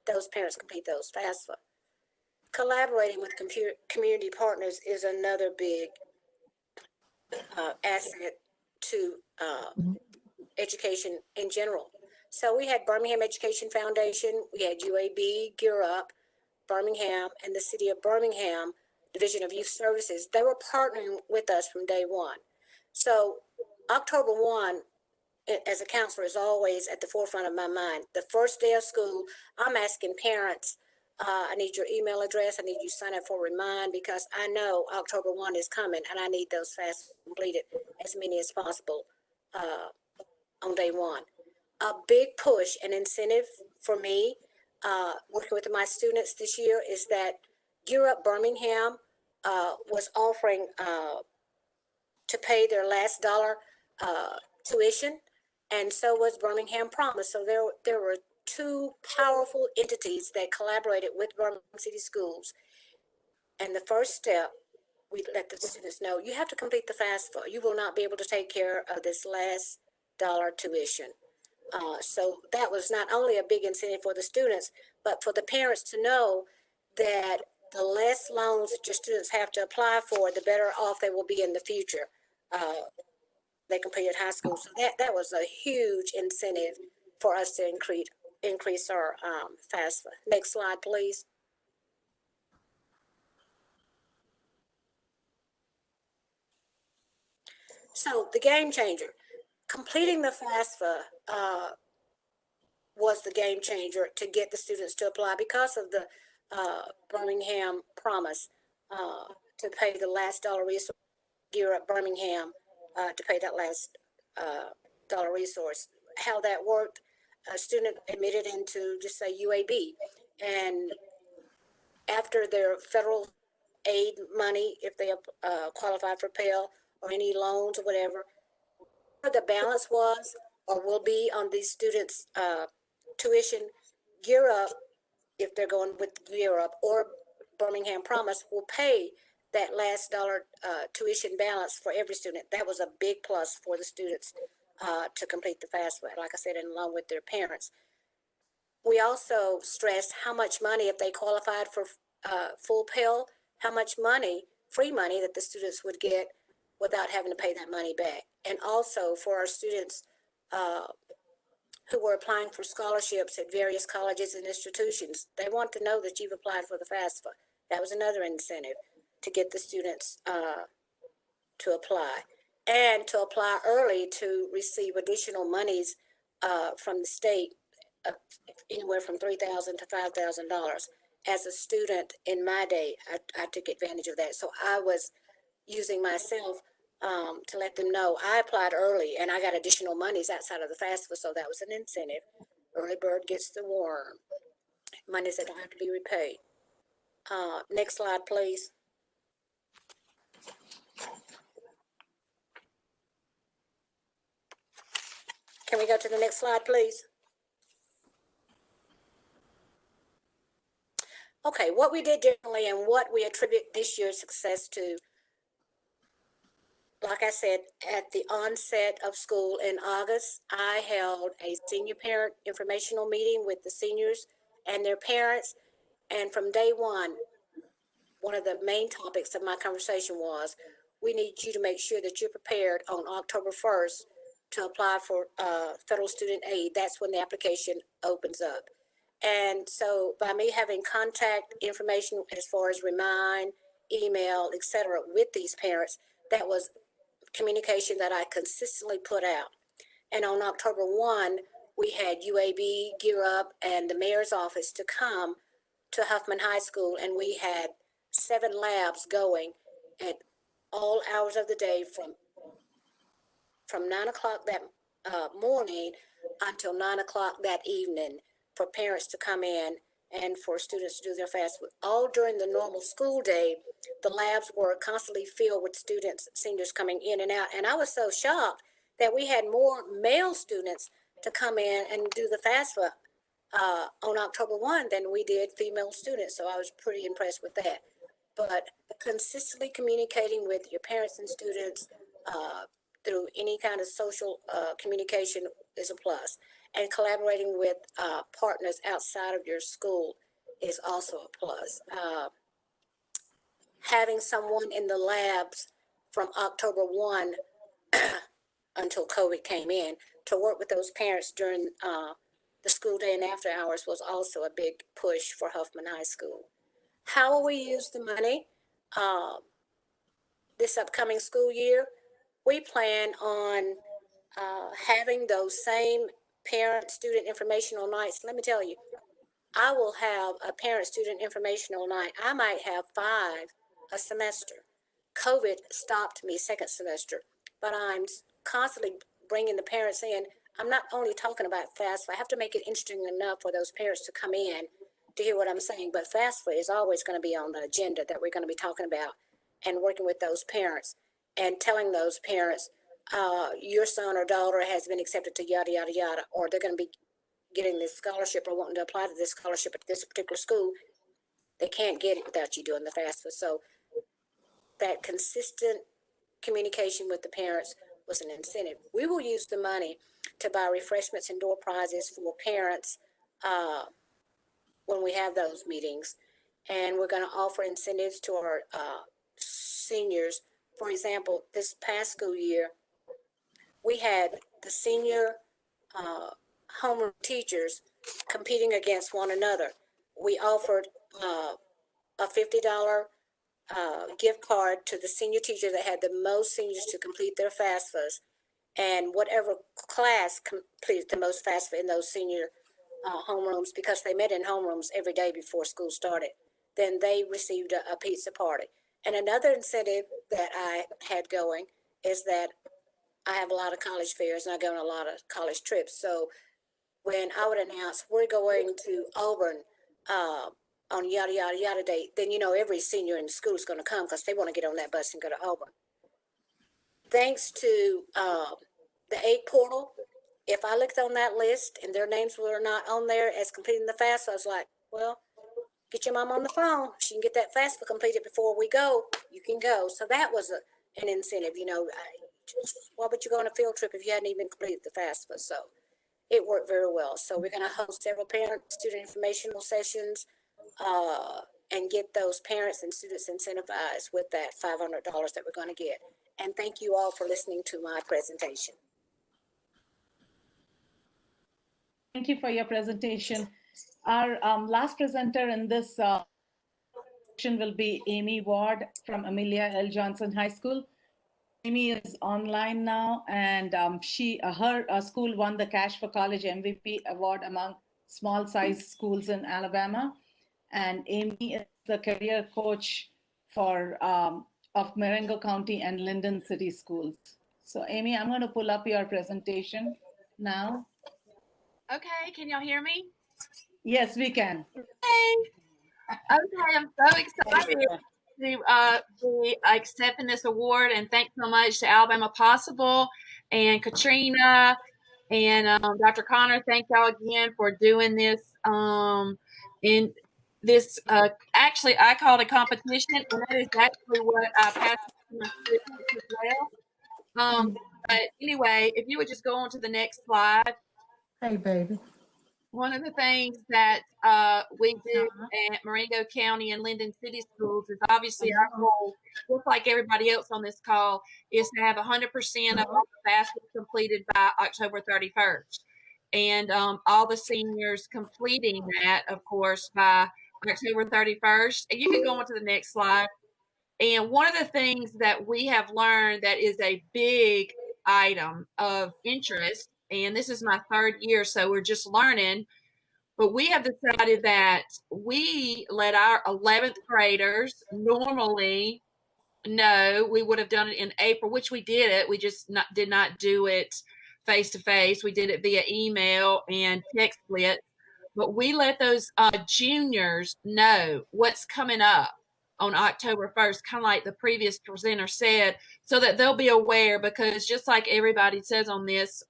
Speaker 10: those parents complete those FAFSA. Collaborating with community partners is another big asset to education in general. So we had Birmingham Education Foundation, we had UAB, Gear Up, Birmingham, and the City of Birmingham Division of Youth Services. They were partnering with us from day one. So October 1, as a counselor, is always at the forefront of my mind. The first day of school, I'm asking parents, I need your email address. I need you to sign up for Remind, because I know October 1 is coming and I need those FAFSA completed, as many as possible on day one. A big push and incentive for me, working with my students this year, is that Gear Up Birmingham was offering to pay their last dollar tuition, and so was Birmingham Promise. So there were two powerful entities that collaborated with Birmingham City Schools. And the first step, we let the students know, you have to complete the FAFSA. You will not be able to take care of this last dollar tuition. So that was not only a big incentive for the students, but for the parents to know that the less loans that your students have to apply for, the better off they will be in the future. They completed high school. So that was a huge incentive for us to increase our FAFSA. Next slide, please. So the game changer, completing the FAFSA was the game changer to get the students to apply, because of the Birmingham Promise to pay the last dollar resource. Gear Up Birmingham to pay that last dollar resource. How that worked, a student admitted into, just say, UAB, and after their federal aid money, if they qualify for Pell or any loans or whatever, the balance was or will be on these students' tuition, Gear Up, if they're going with Gear Up or Birmingham Promise, will pay that last dollar tuition balance for every student. That was a big plus for the students to complete the FAFSA, like I said, and along with their parents. We also stressed how much money, if they qualified for full Pell, how much money, free money, that the students would get without having to pay that money back. And also for our students who were applying for scholarships at various colleges and institutions, they want to know that you've applied for the FAFSA. That was another incentive to get the students to apply, and to apply early to receive additional monies from the state, anywhere from $3,000 to $5,000. As a student in my day, I took advantage of that. So I was using myself to let them know I applied early and I got additional monies outside of the FAFSA, so that was an incentive. Early bird gets the worm. Monies that don't have to be repaid. Next slide, please. Can we go to the next slide, please? Okay, what we did differently and what we attribute this year's success to. Like I said, at the onset of school in August, I held a senior parent informational meeting with the seniors and their parents. And from day one of the main topics of my conversation was, we need you to make sure that you're prepared on October 1st to apply for federal student aid. That's when the application opens up. And so by me having contact information as far as Remind, email, etc., with these parents, that was communication that I consistently put out. And on October 1, we had UAB, Gear Up, and the mayor's office to come to Huffman High School, and we had 7 labs going at all hours of the day from 9 o'clock that morning until 9 o'clock that evening, for parents to come in and for students to do their FAFSA. All during the normal school day, the labs were constantly filled with students, seniors coming in and out. And I was so shocked that we had more male students to come in and do the FAFSA on October 1 than we did female students. So I was pretty impressed with that. But consistently communicating with your parents and students through any kind of social communication is a plus. And collaborating with partners outside of your school is also a plus. having someone in the labs from October 1 until COVID came in to work with those parents during the school day and after hours was also a big push for Huffman High School. How will we use the money this upcoming school year? We plan on having those same parent-student informational nights. Let me tell you, I will have a parent-student informational night. I might have 5 a semester. COVID stopped me second semester, but I'm constantly bringing the parents in. I'm not only talking about FAFSA. I have to make it interesting enough for those parents to come in to hear what I'm saying, but FAFSA is always going to be on the agenda that we're going to be talking about and working with those parents and telling those parents, your son or daughter has been accepted to yada, yada, yada, or they're going to be getting this scholarship or wanting to apply to this scholarship at this particular school. They can't get it without you doing the FAFSA. So that consistent communication with the parents was an incentive. We will use the money to buy refreshments and door prizes for parents when we have those meetings. And we're going to offer incentives to our seniors. For example, this past school year, we had the senior homeroom teachers competing against one another. We offered a $50 gift card to the senior teacher that had the most seniors to complete their FAFSAs, and whatever class completed the most FAFSA in those senior homerooms, because they met in homerooms every day before school started, then they received a pizza party. And another incentive that I had going is that I have a lot of college fairs and I go on a lot of college trips. So when I would announce we're going to Auburn on yada, yada, yada day, then you know every senior in the school is going to come because they want to get on that bus and go to Auburn. Thanks to the AIC portal, if I looked on that list and their names were not on there as completing the FAFSA, I was like, well, get your mom on the phone. She can get that FAFSA completed before we go. You can go. So that was an incentive. You know, why would you go on a field trip if you hadn't even completed the FAFSA? So it worked very well. So we're going to host several parent-student informational sessions and get those parents and students incentivized with that $500 that we're going to get. And thank you all for listening to my presentation.
Speaker 1: Thank you for your presentation. Our last presenter in this session will be Amy Ward from Amelia L. Johnson High School. Amy is online now, and her school won the Cash for College MVP award among small-sized schools in Alabama. And Amy is the career coach for of Marengo County and Linden City Schools. So Amy, I'm going to pull up your presentation now.
Speaker 11: Okay, can y'all hear me?
Speaker 1: Yes, we can.
Speaker 11: Okay, I'm so excited to be accepting this award, and thanks so much to Alabama Possible and Katrina and Dr. Connor. Thank y'all again for doing this. In this, actually, I call it a competition, and that is actually what I passed to my students as well. But anyway, if you would just go on to the next slide.
Speaker 12: Hey, baby.
Speaker 11: One of the things that we do at Marengo County and Linden City Schools is obviously our goal, just like everybody else on this call, is to have 100% of all the FAFSA completed by October 31st. And all the seniors completing that, of course, by October 31st. And you can go on to the next slide. And one of the things that we have learned that is a big item of interest, and this is my 3rd year, so we're just learning, but we have decided that we let our 11th graders normally know. We would have done it in April, which we did it. We just did not do it face-to-face. We did it via email and text blitz. But we let those juniors know what's coming up on October 1st, kind of like the previous presenter said, so that they'll be aware, because just like everybody says on this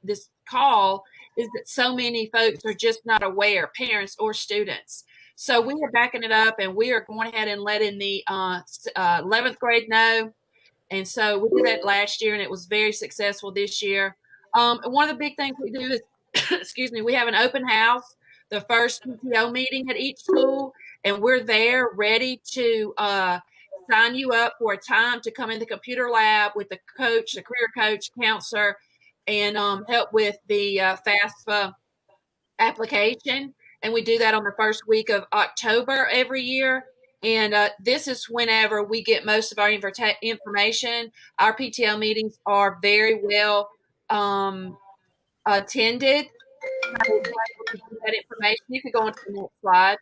Speaker 11: this call, is that so many folks are just not aware, parents or students. So we are backing it up, and we are going ahead and letting the 11th grade know. And so we did that last year, and it was very successful this year. One of the big things we do is, excuse me, we have an open house, the first PTO meeting at each school, and we're there ready to sign you up for a time to come in the computer lab with the coach, the career coach, counselor, and help with the FAFSA application. And we do that on the first week of October every year. And this is whenever we get most of our information. Our PTL meetings are very well attended. So we're able to get that information. You could go on to the next slide.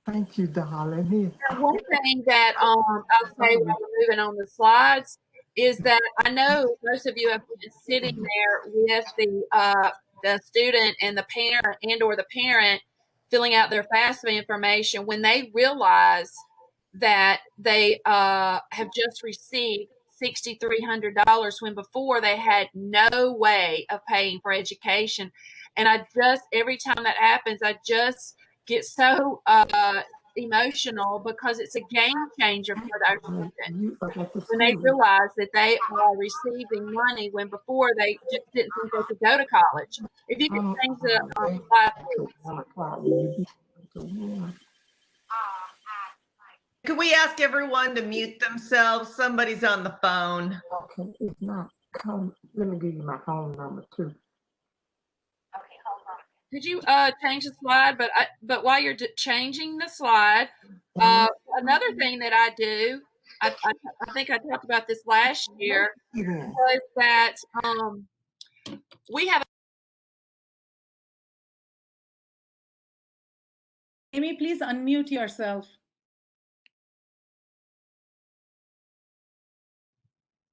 Speaker 12: Thank you, darling.
Speaker 11: Now, one thing that I'll say while we're moving on the slides is that I know most of you have been sitting there with the student and the parent or the parent filling out their FAFSA information when they realize that they have just received $6,300 when before they had no way of paying for education. And every time that happens, I just get so emotional because it's a game changer for those students when they realize that they are receiving money when before they just didn't think they could go to college. If you could change the slide, please.
Speaker 2: Can we ask everyone to mute themselves? Somebody's on the phone.
Speaker 12: Okay, it's not. Let me give you my phone number too.
Speaker 11: Could you change the slide? But while you're changing the slide, another thing that I do, I think I talked about this last year, was that we have.
Speaker 1: Amy, please unmute yourself.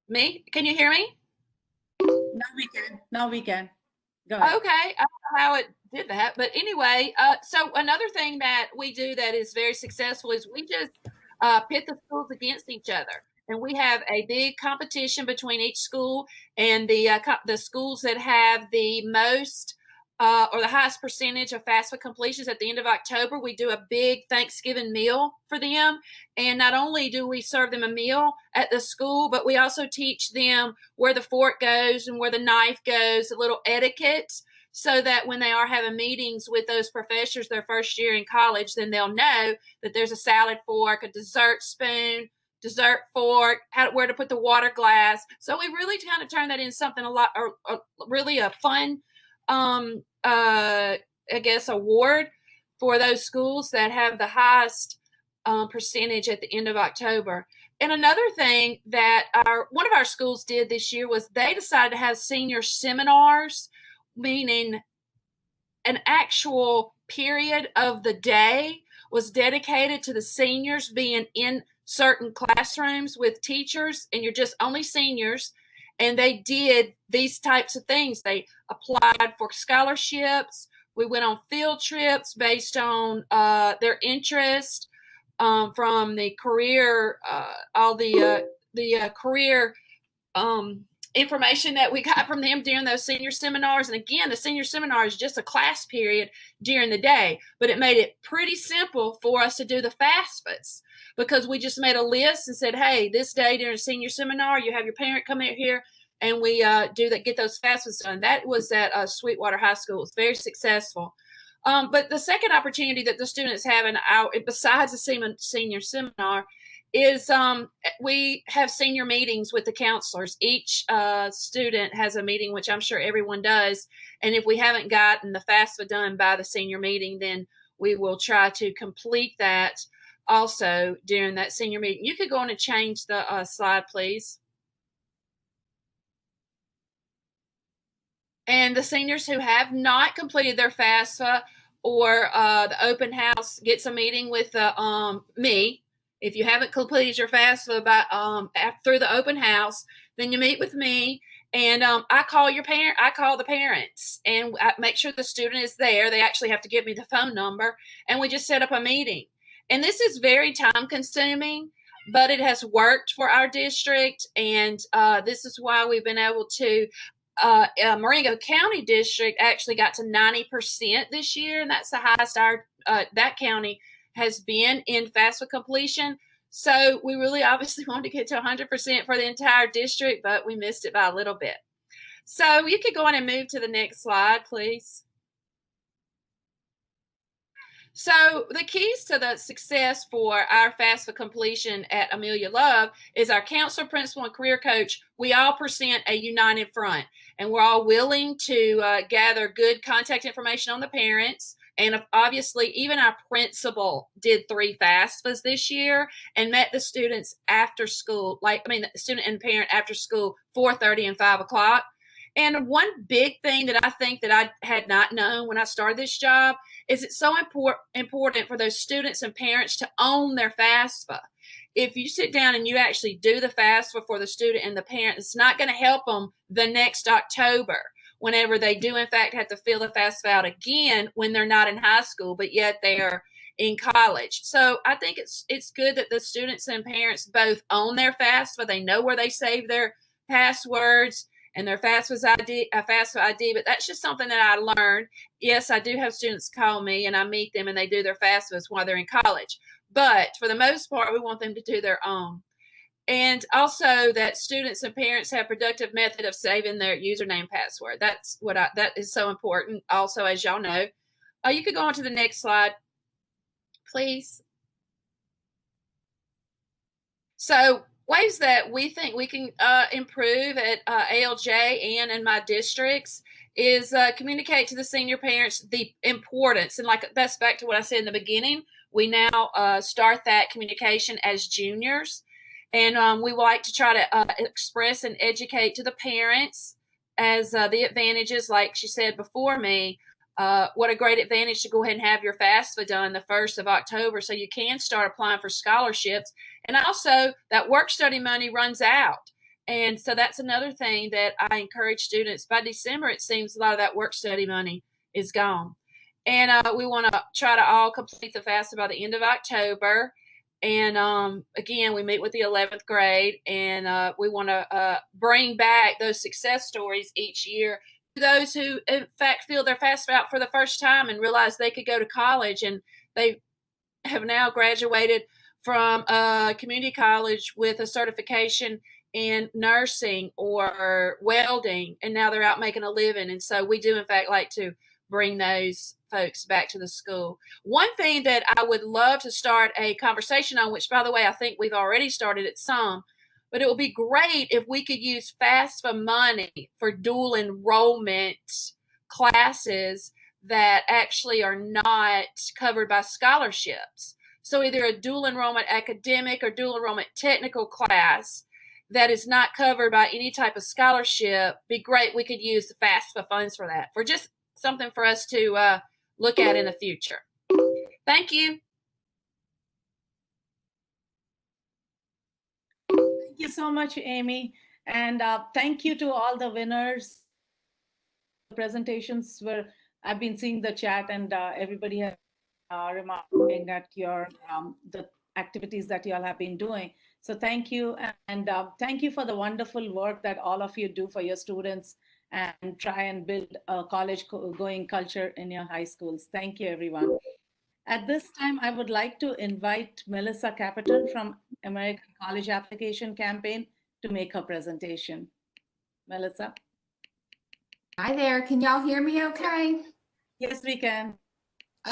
Speaker 11: Me? Can you hear me?
Speaker 1: Now we can. Now we can. Go ahead.
Speaker 11: Okay. I don't know how it did that. But anyway, so another thing that we do that is very successful is we just pit the schools against each other. And we have a big competition between each school, and the schools that have the most or the highest percentage of FAFSA completions at the end of October, we do a big Thanksgiving meal for them. And not only do we serve them a meal at the school, but we also teach them where the fork goes and where the knife goes, a little etiquette, so that when they are having meetings with those professors their first year in college, then they'll know that there's a salad fork, a dessert spoon, dessert fork, where to put the water glass. So we really kind of turn that into something really a fun I guess award for those schools that have the highest percentage at the end of October. And another thing that one of our schools did this year was they decided to have senior seminars, meaning an actual period of the day was dedicated to the seniors being in certain classrooms with teachers, and you're just only seniors. And they did these types of things. They applied for scholarships. We went on field trips based on their interest from the career, all the career information that we got from them during those senior seminars. And again, the senior seminar is just a class period during the day, but it made it pretty simple for us to do the FAFSAs, because we just made a list and said, hey, this day during a senior seminar, you have your parent come in here, and we get those FAFSAs done. That was at Sweetwater High School. It's very successful. But the second opportunity that the students have besides the senior seminar is we have senior meetings with the counselors. Each student has a meeting, which I'm sure everyone does. And if we haven't gotten the FAFSA done by the senior meeting, then we will try to complete that also during that senior meeting. You could go on and change the slide, please. And the seniors who have not completed their FAFSA or the open house gets a meeting with me. If you haven't completed your FAFSA through the open house, then you meet with me, and I call the parents, and I make sure the student is there. They actually have to give me the phone number, and we just set up a meeting. And this is very time consuming, but it has worked for our district, and this is why we've been able to. Marengo County District actually got to 90% this year, and that's the highest that county has been in FAFSA completion. So we really obviously wanted to get to 100% for the entire district, but we missed it by a little bit. So you could go on and move to the next slide, please. So the keys to the success for our FAFSA completion at Amelia Love is our counselor, principal, and career coach. We all present a united front, and we're all willing to gather good contact information on the parents. And obviously, even our principal did 3 FAFSAs this year and met the students after school, the student and parent after school, 4:30 and 5 o'clock. And one big thing that I think that I had not known when I started this job is it's so important for those students and parents to own their FAFSA. If you sit down and you actually do the FAFSA for the student and the parent, it's not going to help them the next October whenever they do in fact have to fill the FAFSA out again when they're not in high school, but yet they're in college. So I think it's good that the students and parents both own their FAFSA. They know where they save their passwords and their FAFSA ID, but that's just something that I learned. Yes, I do have students call me and I meet them and they do their FAFSAs while they're in college. But for the most part, we want them to do their own. And also that students and parents have productive method of saving their username password. That is so important. Also, as y'all know, you could go on to the next slide, please. So ways that we think we can improve at ALJ and in my districts is communicate to the senior parents the importance. And that's back to what I said in the beginning. We now start that communication as juniors. And we like to try to express and educate to the parents as the advantages, like she said before me, what a great advantage to go ahead and have your FAFSA done the 1st of October so you can start applying for scholarships. And also that work study money runs out. And so that's another thing that I encourage students. By December, it seems a lot of that work study money is gone. And we want to try to all complete the FAFSA by the end of October. And again, we meet with the 11th grade, and we want to bring back those success stories each year to those who, in fact, filled their FAFSA out for the first time and realized they could go to college, and they have now graduated from a community college with a certification in nursing or welding, and now they're out making a living. And so we do, in fact, like to bring those folks back to the school. One thing that I would love to start a conversation on, which, by the way, I think we've already started it some, but it would be great if we could use FAFSA money for dual enrollment classes that actually are not covered by scholarships. So either a dual enrollment academic or dual enrollment technical class that is not covered by any type of scholarship. Be great. We could use the FAFSA funds for that, for just something for us to look at in the future. Thank you.
Speaker 1: Thank you so much, Amy. And thank you to all the winners. The presentations were, I've been seeing the chat, and everybody has remarking at your the activities that you all have been doing. So thank you. And thank you for the wonderful work that all of you do for your students and try and build a college going culture in your high schools. Thank you, everyone. At this time, I would like to invite Melissa Capitan from American College Application Campaign to make her presentation. Melissa.
Speaker 13: Hi there. Can y'all hear me okay?
Speaker 1: Yes, we can.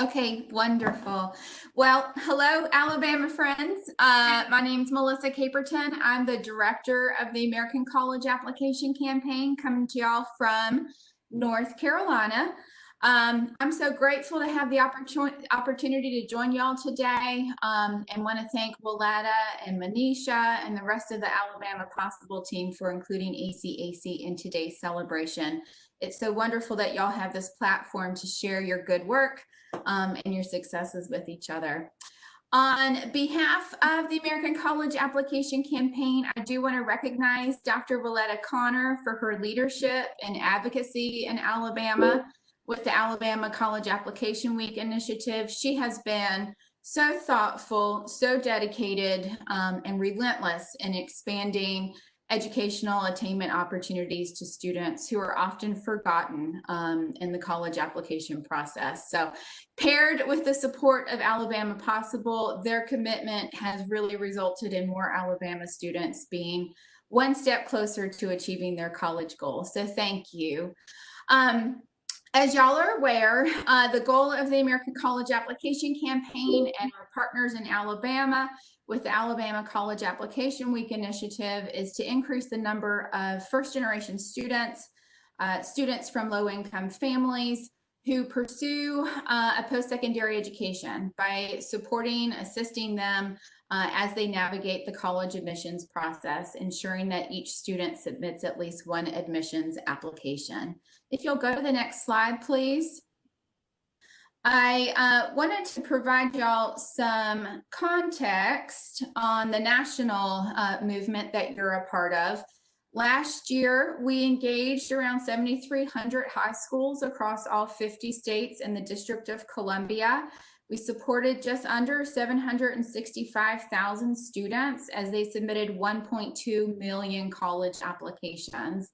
Speaker 13: Okay, wonderful. Well, hello, Alabama friends. My name is Melissa Caperton. I'm the director of the American College Application Campaign, coming to y'all from North Carolina. I'm so grateful to have the opportunity to join y'all today, and want to thank Willetta and Manisha and the rest of the Alabama Possible team for including ACAC in today's celebration. It's so wonderful that y'all have this platform to share your good work and your successes with each other. On behalf of the American College Application Campaign, I do want to recognize Dr. Willetta Connor for her leadership and advocacy in Alabama with the Alabama College Application Week initiative. She has been so thoughtful, so dedicated, and relentless in expanding educational attainment opportunities to students who are often forgotten in the college application process. So paired with the support of Alabama Possible, their commitment has really resulted in more Alabama students being one step closer to achieving their college goals. So thank you. As y'all are aware, the goal of the American College Application Campaign and our partners in Alabama with the Alabama College Application Week initiative is to increase the number of first-generation students, students from low-income families who pursue a post-secondary education by supporting, assisting them as they navigate the college admissions process, ensuring that each student submits at least one admissions application. If you'll go to the next slide, please. I wanted to provide y'all some context on the national movement that you're a part of. Last year, we engaged around 7,300 high schools across all 50 states and the District of Columbia. We supported just under 765,000 students as they submitted 1.2 million college applications.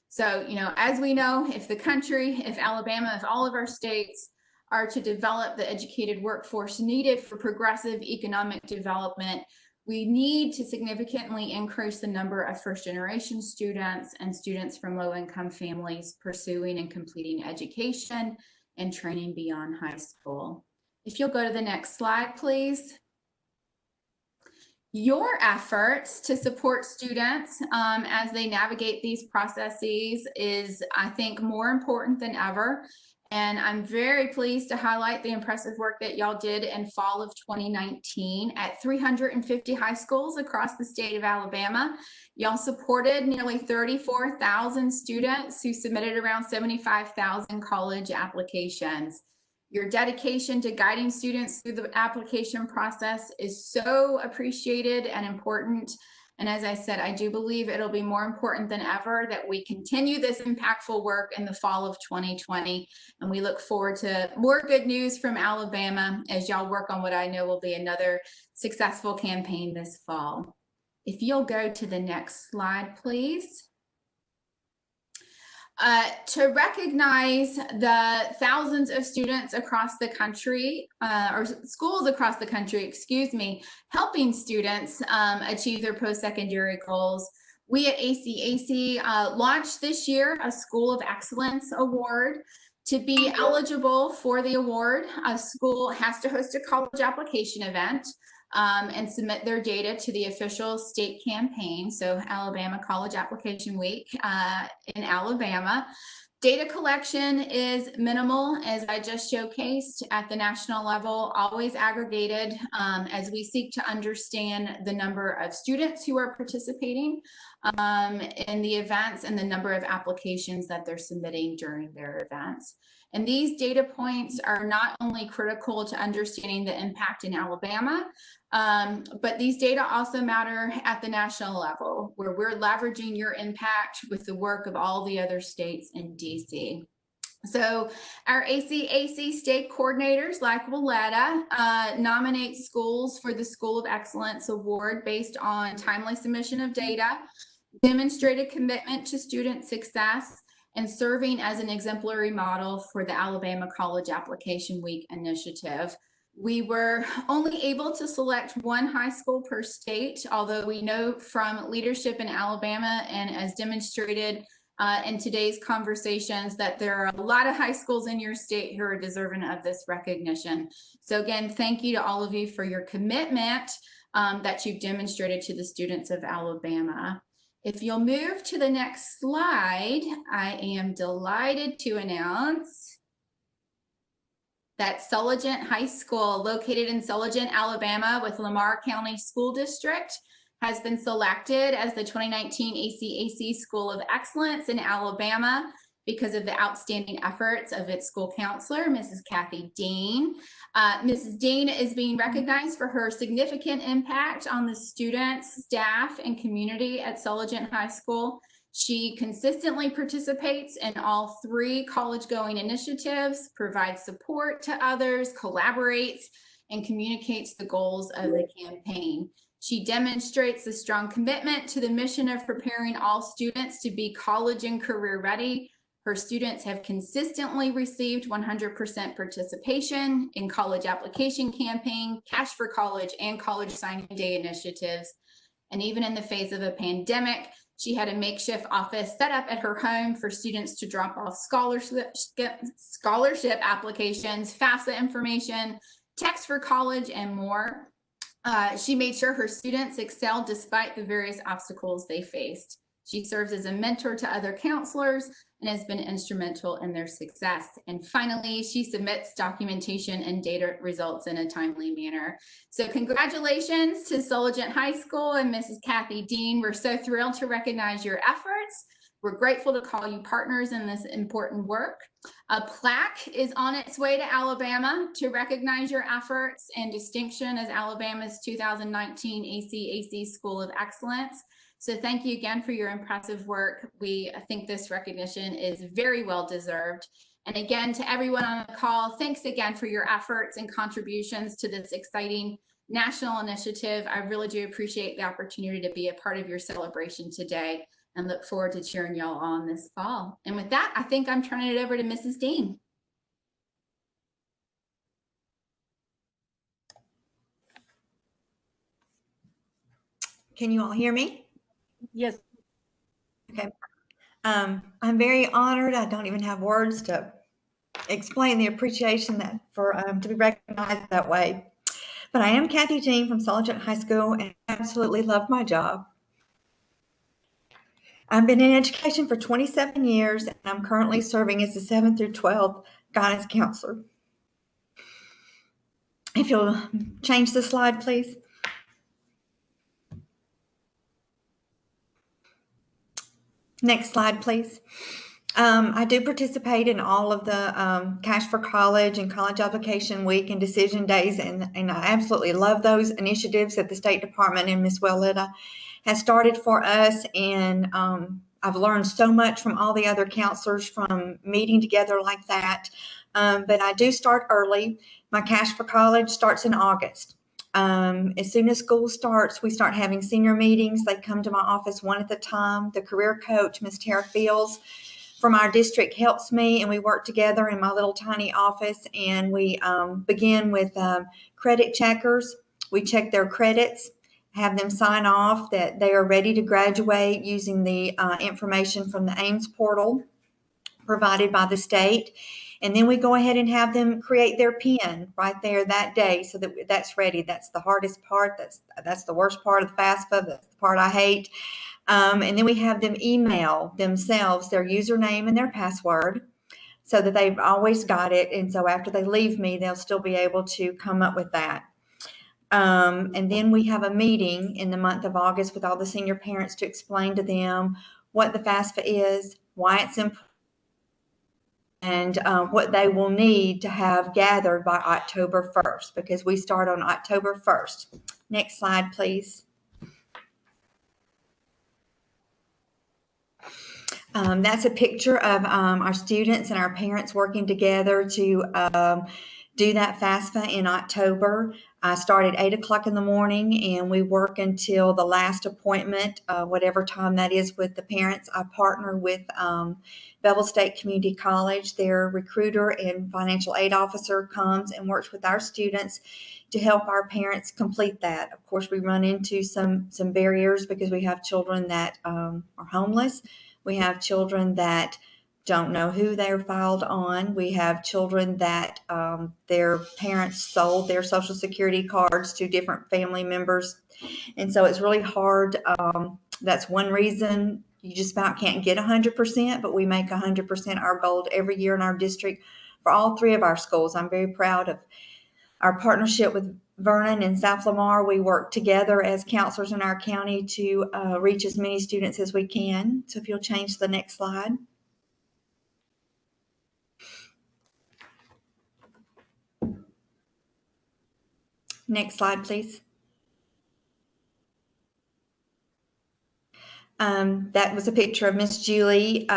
Speaker 13: So, you know, as we know, if the country, if Alabama, if all of our states are to develop the educated workforce needed for progressive economic development, we need to significantly increase the number of first-generation students and students from low-income families pursuing and completing education and training beyond high school. If you'll go to the next slide, please. Your efforts to support students as they navigate these processes is, I think, more important than ever. And I'm very pleased to highlight the impressive work that y'all did in fall of 2019 at 350 high schools across the state of Alabama. Y'all supported nearly 34,000 students who submitted around 75,000 college applications. Your dedication to guiding students through the application process is so appreciated and important. And as I said, I do believe it'll be more important than ever that we continue this impactful work in the fall of 2020. And we look forward to more good news from Alabama as y'all work on what I know will be another successful campaign this fall. If you'll go to the next slide, please. To recognize the thousands of students across the country, or schools across the country, excuse me, helping students achieve their post-secondary goals, we at ACAC launched this year a School of Excellence Award. To be eligible for the award, a school has to host a college application event and submit their data to the official state campaign, so Alabama College Application Week in Alabama. Data collection is minimal, as I just showcased at the national level, always aggregated as we seek to understand the number of students who are participating in the events and the number of applications that they're submitting during their events. And these data points are not only critical to understanding the impact in Alabama, but these data also matter at the national level, where we're leveraging your impact with the work of all the other states in DC. So our ACAC state coordinators, like Willetta, nominate schools for the School of Excellence Award based on timely submission of data, demonstrated commitment to student success, and serving as an exemplary model for the Alabama College Application Week initiative. We were only able to select one high school per state, although we know from leadership in Alabama and as demonstrated in today's conversations that there are a lot of high schools in your state who are deserving of this recognition. So again, thank you to all of you for your commitment that you've demonstrated to the students of Alabama. If you'll move to the next slide, I am delighted to announce that Sulligent High School, located in Sulligent, Alabama, with Lamar County School District, has been selected as the 2019 ACAC School of Excellence in Alabama because of the outstanding efforts of its school counselor, Mrs. Kathy Dean. Mrs. Dean is being recognized for her significant impact on the students, staff, and community at Sulligent High School. She consistently participates in all 3 college-going initiatives, provides support to others, collaborates, and communicates the goals of the campaign. She demonstrates a strong commitment to the mission of preparing all students to be college and career ready. Her students have consistently received 100% participation in college application campaign, Cash for College, and college signing day initiatives. And even in the face of a pandemic, she had a makeshift office set up at her home for students to drop off scholarship applications, FAFSA information, text for college, and more. She made sure her students excelled despite the various obstacles they faced. She serves as a mentor to other counselors and has been instrumental in their success. And finally, she submits documentation and data results in a timely manner. So congratulations to Sologent High School and Mrs. Kathy Dean. We're so thrilled to recognize your efforts. We're grateful to call you partners in this important work. A plaque is on its way to Alabama to recognize your efforts and distinction as Alabama's 2019 ACAC School of Excellence. So thank you again for your impressive work. We think this recognition is very well deserved. And again, to everyone on the call, thanks again for your efforts and contributions to this exciting national initiative. I really do appreciate the opportunity to be a part of your celebration today and look forward to cheering y'all on this fall. And with that, I think I'm turning it over to Mrs. Dean.
Speaker 14: Can you all hear me?
Speaker 1: Yes.
Speaker 14: Okay. I'm very honored. I don't even have words to explain the appreciation that for to be recognized that way. But I am Kathy Dean from Sologent High School and I absolutely love my job. I've been in education for 27 years and I'm currently serving as the 7th through 12th guidance counselor. If you'll change the slide, please. Next slide, please. I do participate in all of the Cash for College and College Application Week and Decision Days, and I absolutely love those initiatives that the State Department and Ms. Welletta has started for us. And I've learned so much from all the other counselors from meeting together like that. But I do start early. My Cash for College starts in August. As soon as school starts, we start having senior meetings. They come to my office one at a time. The career coach, Ms. Tara Fields, from our district helps me, and we work together in my little tiny office, and we begin with credit checkers. We check their credits, have them sign off that they are ready to graduate using the information from the Ames portal provided by the state. And then we go ahead and have them create their PIN right there that day so that that's ready. That's the hardest part. That's the worst part of the FAFSA. That's the part I hate. And then we have them email themselves their username and their password so that they've always got it. And so after they leave me, they'll still be able to come up with that. And then we have a meeting in the month of August with all the senior parents to explain to them what the FAFSA is, why it's important, and what they will need to have gathered by October 1st, because we start on October 1st. Next slide, please. That's a picture of our students and our parents working together to do that FAFSA in October. I start at 8 o'clock in the morning and we work until the last appointment, whatever time that is with the parents. I partner with Bevel State Community College. Their recruiter and financial aid officer comes and works with our students to help our parents complete that. Of course, we run into some barriers because we have children that are homeless. We have children that don't know who they're filed on. We have children that their parents sold their Social Security cards to different family members. And so it's really hard. That's one reason you just about can't get 100%, but we make 100% our goal every year in our district for all three of our schools. I'm very proud of our partnership with Vernon and South Lamar. We work together as counselors in our county to reach as many students as we can. So if you'll change the next slide. Next slide, please. That was a picture of Miss Julie.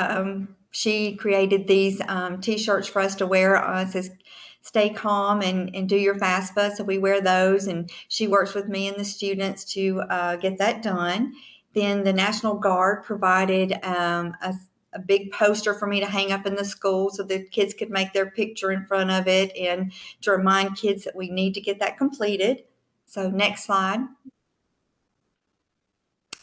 Speaker 14: She created these t-shirts for us to wear. It says, "Stay calm and do your FAFSA." So we wear those, and she works with me and the students to get that done. Then the National Guard provided a big poster for me to hang up in the school so the kids could make their picture in front of it and to remind kids that we need to get that completed. So next slide.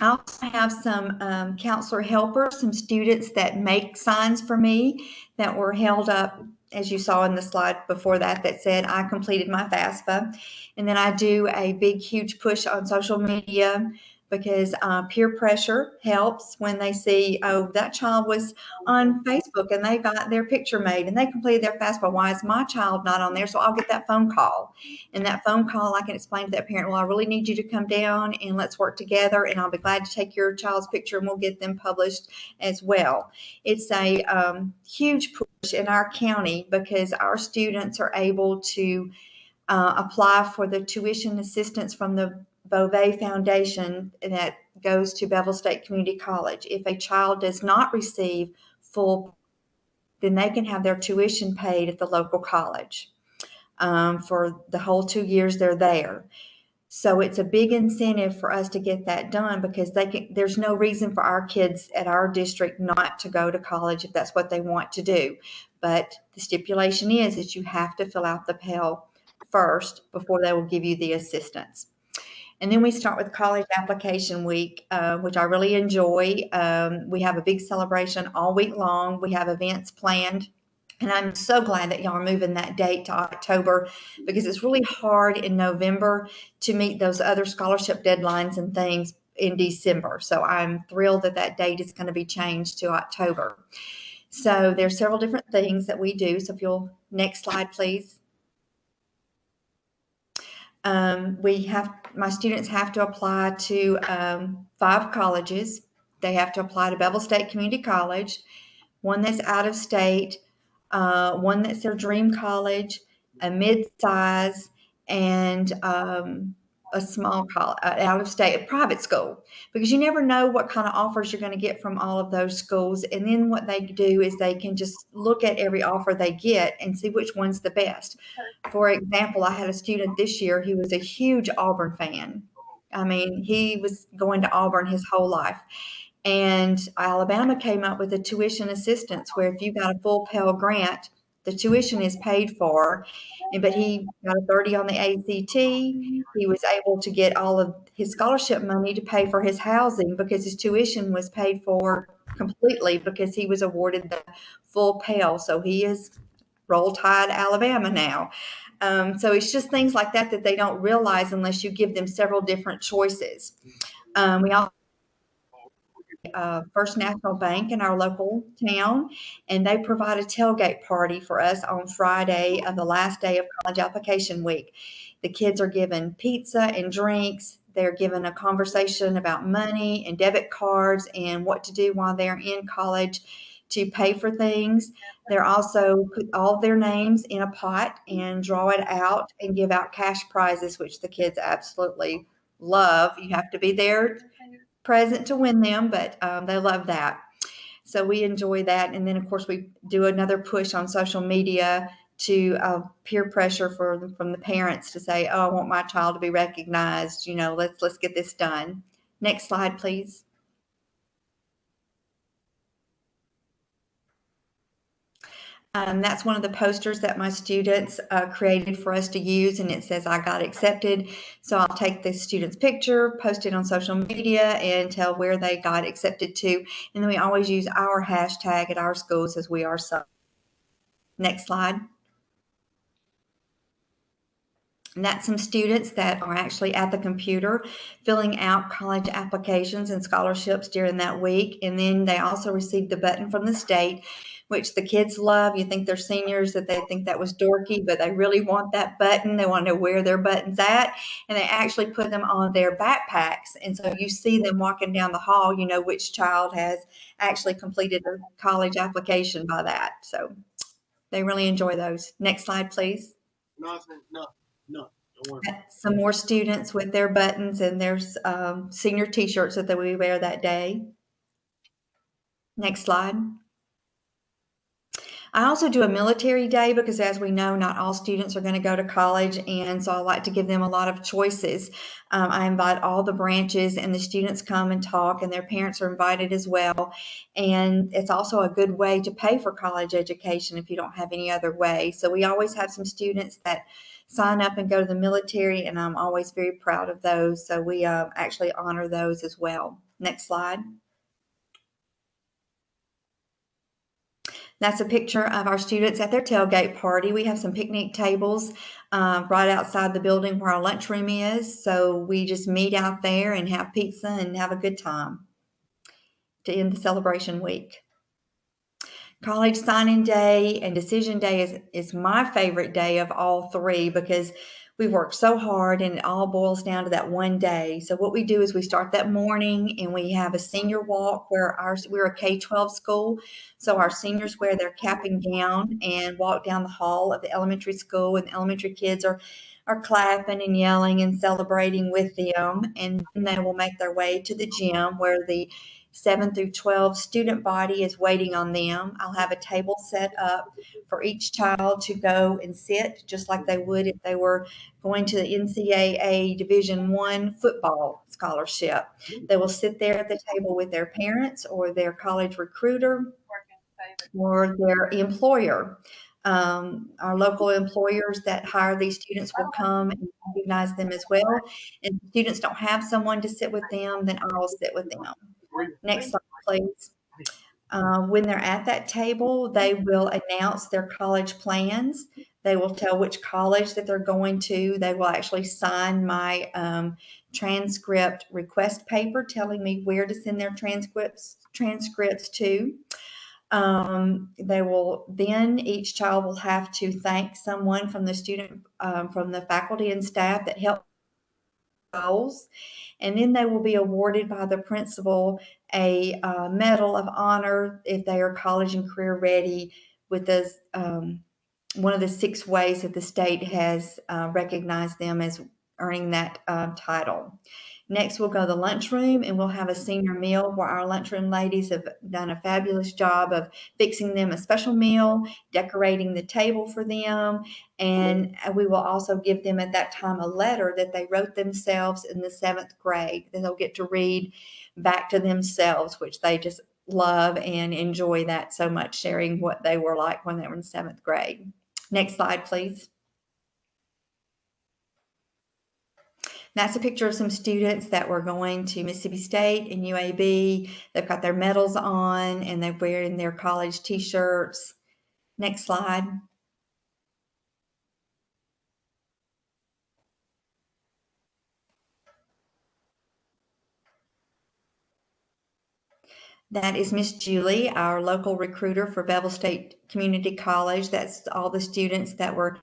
Speaker 14: I also have some counselor helpers, some students that make signs for me that were held up, as you saw in the slide before that, that said, I completed my FAFSA. And then I do a big, huge push on social media because peer pressure helps when they see, oh, that child was on Facebook and they got their picture made and they completed their FAFSA. Why is my child not on there? So I'll get that phone call. And that phone call, I can explain to that parent, well, I really need you to come down and let's work together. And I'll be glad to take your child's picture and we'll get them published as well. It's a huge push in our county because our students are able to apply for the tuition assistance from the Beauvais Foundation that goes to Bevel State Community College. If a child does not receive full, then they can have their tuition paid at the local college for the whole 2 years they're there. So it's a big incentive for us to get that done because there's no reason for our kids at our district not to go to college if that's what they want to do. But the stipulation is that you have to fill out the Pell first before they will give you the assistance. And then we start with College Application Week, which I really enjoy. We have a big celebration all week long. We have events planned. And I'm so glad that y'all are moving that date to October because it's really hard in November to meet those other scholarship deadlines and things in December. So I'm thrilled that that date is going to be changed to October. So there's several different things that we do. So if you'll, next slide, please. My students have to apply to 5 colleges. They have to apply to Bevel State Community College, one that's out of state, one that's their dream college, a mid-size, and a small college, out of state, a private school, because you never know what kind of offers you're going to get from all of those schools. And then what they do is they can just look at every offer they get and see which one's the best. For example, I had a student this year who was a huge Auburn fan. I mean, he was going to Auburn his whole life. And Alabama came up with a tuition assistance where if you got a full Pell Grant, the tuition is paid for. But he got a 30 on the ACT. He was able to get all of his scholarship money to pay for his housing because his tuition was paid for completely because he was awarded the full Pell. So he is Roll Tide Alabama now. So it's just things like that that they don't realize unless you give them several different choices. We also First National Bank in our local town, and they provide a tailgate party for us on Friday of the last day of college application week. The kids are given pizza and drinks. They're given a conversation about money and debit cards and what to do while they're in college to pay for things. They're also put all their names in a pot and draw it out and give out cash prizes, which the kids absolutely love. You have to be there present to win them, but they love that. So we enjoy that. And then, of course, we do another push on social media to peer pressure from the parents to say, oh, I want my child to be recognized. You know, let's get this done. Next slide, please. That's one of the posters that my students created for us to use, and it says, I got accepted. So I'll take the student's picture, post it on social media, and tell where they got accepted to. And then we always use our hashtag at our schools as we are so. Next slide. And that's some students that are actually at the computer filling out college applications and scholarships during that week. And then they also received the button from the state, which the kids love. You think they're seniors, that they think that was dorky, but they really want that button. They want to know where their button's at. And they actually put them on their backpacks. And so you see them walking down the hall, you know which child has actually completed a college application by that. So they really enjoy those. Next slide, please.
Speaker 15: No.
Speaker 14: Some more students with their buttons, and there's senior t-shirts that we wear that day. Next slide. I also do a military day because, as we know, not all students are going to go to college, and so I like to give them a lot of choices. I invite all the branches, and the students come and talk, and their parents are invited as well. And it's also a good way to pay for college education if you don't have any other way. So we always have some students that sign up and go to the military, and I'm always very proud of those. So we actually honor those as well. Next slide. That's a picture of our students at their tailgate party. We have some picnic tables right outside the building where our lunchroom is. So we just meet out there and have pizza and have a good time to end the celebration week. College signing day and decision day is my favorite day of all three because we work so hard and it all boils down to that one day. So what we do is we start that morning and we have a senior walk where we're a K-12 school. So our seniors wear their cap and gown and walk down the hall of the elementary school, and the elementary kids are clapping and yelling and celebrating with them. And then they will make their way to the gym where the 7 through 12 student body is waiting on them. I'll have a table set up for each child to go and sit just like they would if they were going to the NCAA Division I football scholarship. They will sit there at the table with their parents or their college recruiter or their employer. Our local employers that hire these students will come and recognize them as well. And if students don't have someone to sit with them, then I will sit with them. Next slide, please. When they're at that table, they will announce their college plans. They will tell which college that they're going to. They will actually sign my transcript request paper telling me where to send their transcripts to. They will then, each child will have to thank someone from the student, from the faculty and staff that helped goals. And then they will be awarded by the principal a medal of honor if they are college and career ready with this, one of the 6 ways that the state has recognized them as earning that title. Next, we'll go to the lunchroom and we'll have a senior meal where our lunchroom ladies have done a fabulous job of fixing them a special meal, decorating the table for them, and we will also give them at that time a letter that they wrote themselves in the 7th grade that they'll get to read back to themselves, which they just love and enjoy that so much, sharing what they were like when they were in 7th grade. Next slide, please. That's a picture of some students that were going to Mississippi State and UAB. They've got their medals on and they're wearing their college t-shirts. Next slide. That is Miss Julie, our local recruiter for Bevel State Community College. That's all the students that were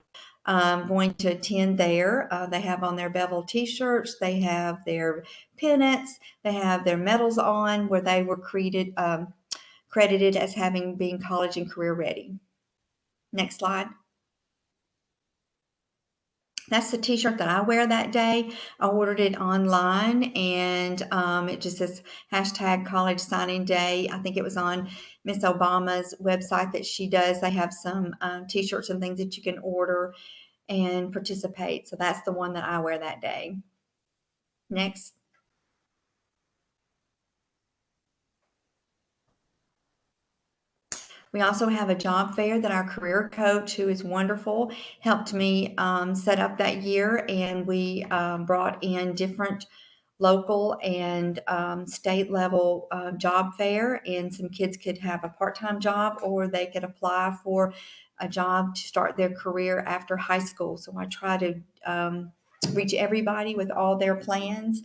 Speaker 14: going to attend there. They have on their Bevel t-shirts, they have their pennants, they have their medals on where they were credited as having been college and career ready. Next slide. That's the t-shirt that I wear that day. I ordered it online and it just says hashtag college signing day. I think it was on Miss Obama's website that she does. They have some t-shirts and things that you can order and participate. So that's the one that I wear that day. Next. We also have a job fair that our career coach, who is wonderful, helped me set up that year, and we brought in different local and state level job fair, and some kids could have a part-time job or they could apply for a job to start their career after high school. So I try to reach everybody with all their plans.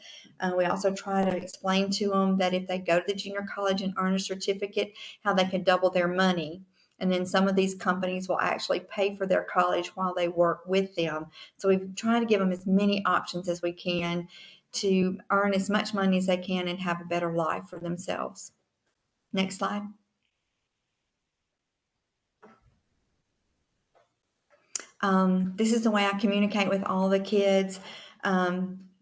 Speaker 14: We also try to explain to them that if they go to the junior college and earn a certificate, how they can double their money. And then some of these companies will actually pay for their college while they work with them. So we try to give them as many options as we can to earn as much money as they can and have a better life for themselves. Next slide. This is the way I communicate with all the kids.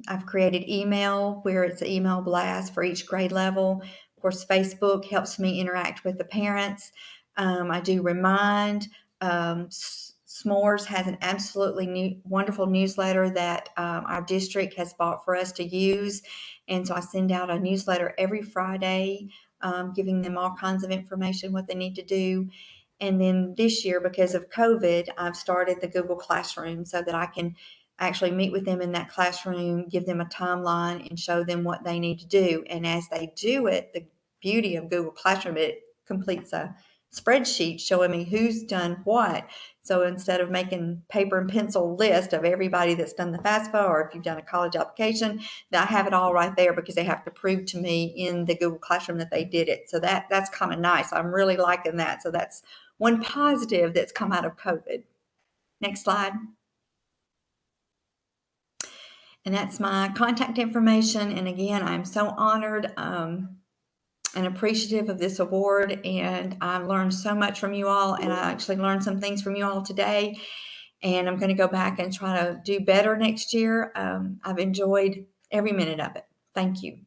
Speaker 14: I've created email where it's an email blast for each grade level. Of course, Facebook helps me interact with the parents. I do remind. S'mores has an absolutely wonderful newsletter that our district has bought for us to use. And so I send out a newsletter every Friday, giving them all kinds of information, what they need to do. And then this year, because of COVID, I've started the Google Classroom so that I can actually meet with them in that classroom, give them a timeline, and show them what they need to do. And as they do it, the beauty of Google Classroom, it completes a spreadsheet showing me who's done what. So instead of making paper and pencil list of everybody that's done the FAFSA, or if you've done a college application, I have it all right there because they have to prove to me in the Google Classroom that they did it. So that's kind of nice. I'm really liking that. So that's one positive that's come out of COVID. Next slide. And that's my contact information. And again, I'm so honored and appreciative of this award. And I've learned so much from you all. And I actually learned some things from you all today. And I'm going to go back and try to do better next year. I've enjoyed every minute of it. Thank you.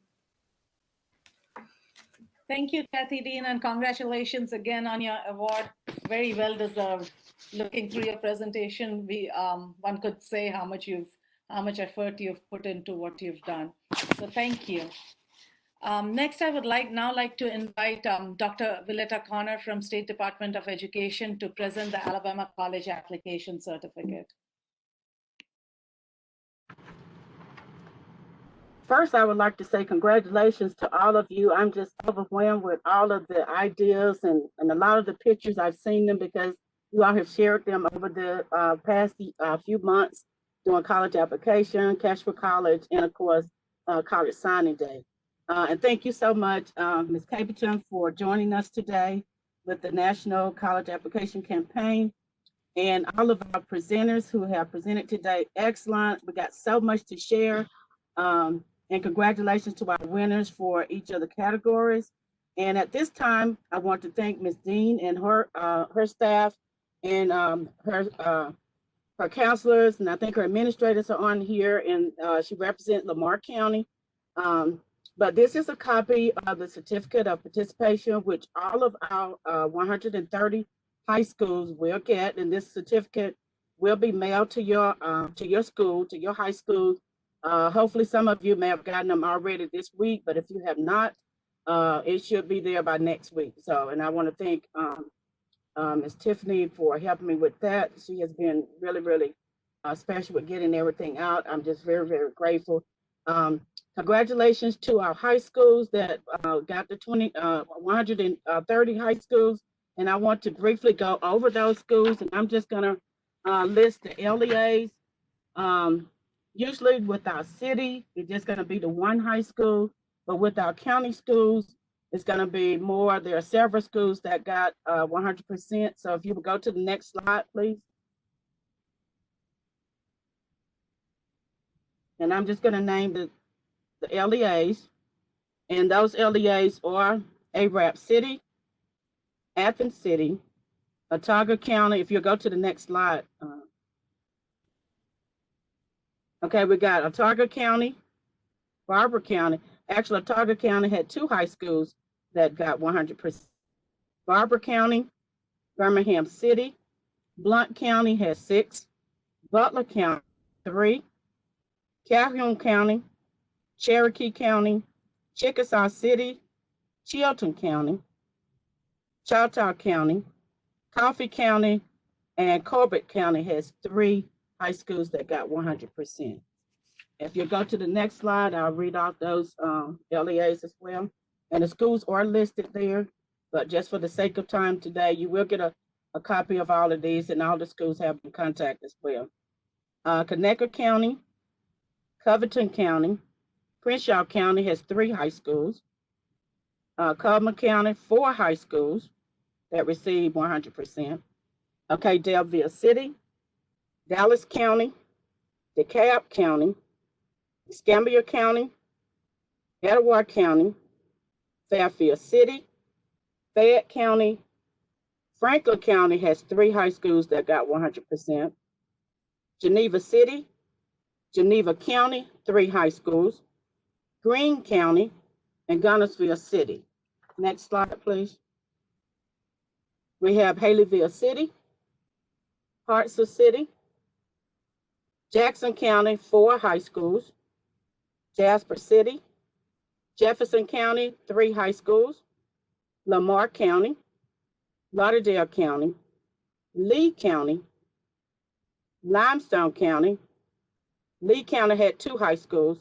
Speaker 1: Thank you, Kathy Dean, and congratulations again on your award. Very well deserved. Looking through your presentation, one could say how much effort you've put into what you've done. So thank you. Next, I would like to invite Dr. Willetta Connor from State Department of Education to present the Alabama College Application Certificate.
Speaker 4: First, I would like to say congratulations to all of you. I'm just overwhelmed with all of the ideas and a lot of the pictures. I've seen them because you all have shared them over the past few months during college application, Cash for College, and of course, College Signing Day. And thank you so much, Ms. Caperton, for joining us today with the National College Application Campaign, and all of our presenters who have presented today. Excellent. We got so much to share. And congratulations to our winners for each of the categories. And at this time, I want to thank Ms. Dean and her staff and her counselors, and I think her administrators are on here, and she represents Lamar County. But this is a copy of the Certificate of Participation, which all of our 130 high schools will get, and this certificate will be mailed to your school, to your high school. Hopefully some of you may have gotten them already this week, but if you have not, it should be there by next week. So, and I want to thank Ms. Tiffany for helping me with that. She has been really, really special with getting everything out. I'm just very, very grateful. Congratulations to our high schools that got the 130 high schools. And I want to briefly go over those schools, and I'm just gonna list the LEAs. Usually with our city, it's just going to be the one high school, but with our county schools, it's going to be more. There are several schools that got 100%. So if you would go to the next slide, please. And I'm just going to name the LEAs. And those LEAs are Arab City, Athens City, Autauga County. If you go to the next slide. Okay, we got Autauga County, Barber County. Actually, Autauga County had 2 high schools that got 100%. Barber County, Birmingham City, Blount County has 6, Butler County 3, Calhoun County, Cherokee County, Chickasaw City, Chilton County, Choctaw County, Coffee County, and Corbett County has 3 high schools that got 100%. If you go to the next slide, I'll read off those LEAs as well. And the schools are listed there, but just for the sake of time today, you will get a copy of all of these, and all the schools have been contacted as well. Conecuh County, Covington County, Crenshaw County has 3 high schools. Coleman County, 4 high schools that received 100%. Okay, Delville City, Dallas County, DeKalb County, Escambia County, Etowah County, Fairfield City, Fayette County, Franklin County has 3 high schools that got 100%. Geneva City, Geneva County, 3 high schools. Greene County, and Gunnersville City. Next slide, please. We have Haleyville City, Hartselle City, Jackson County, 4 high schools. Jasper City, Jefferson County, 3 high schools. Lamar County, Lauderdale County, Lee County, Limestone County. Lee County had 2 high schools.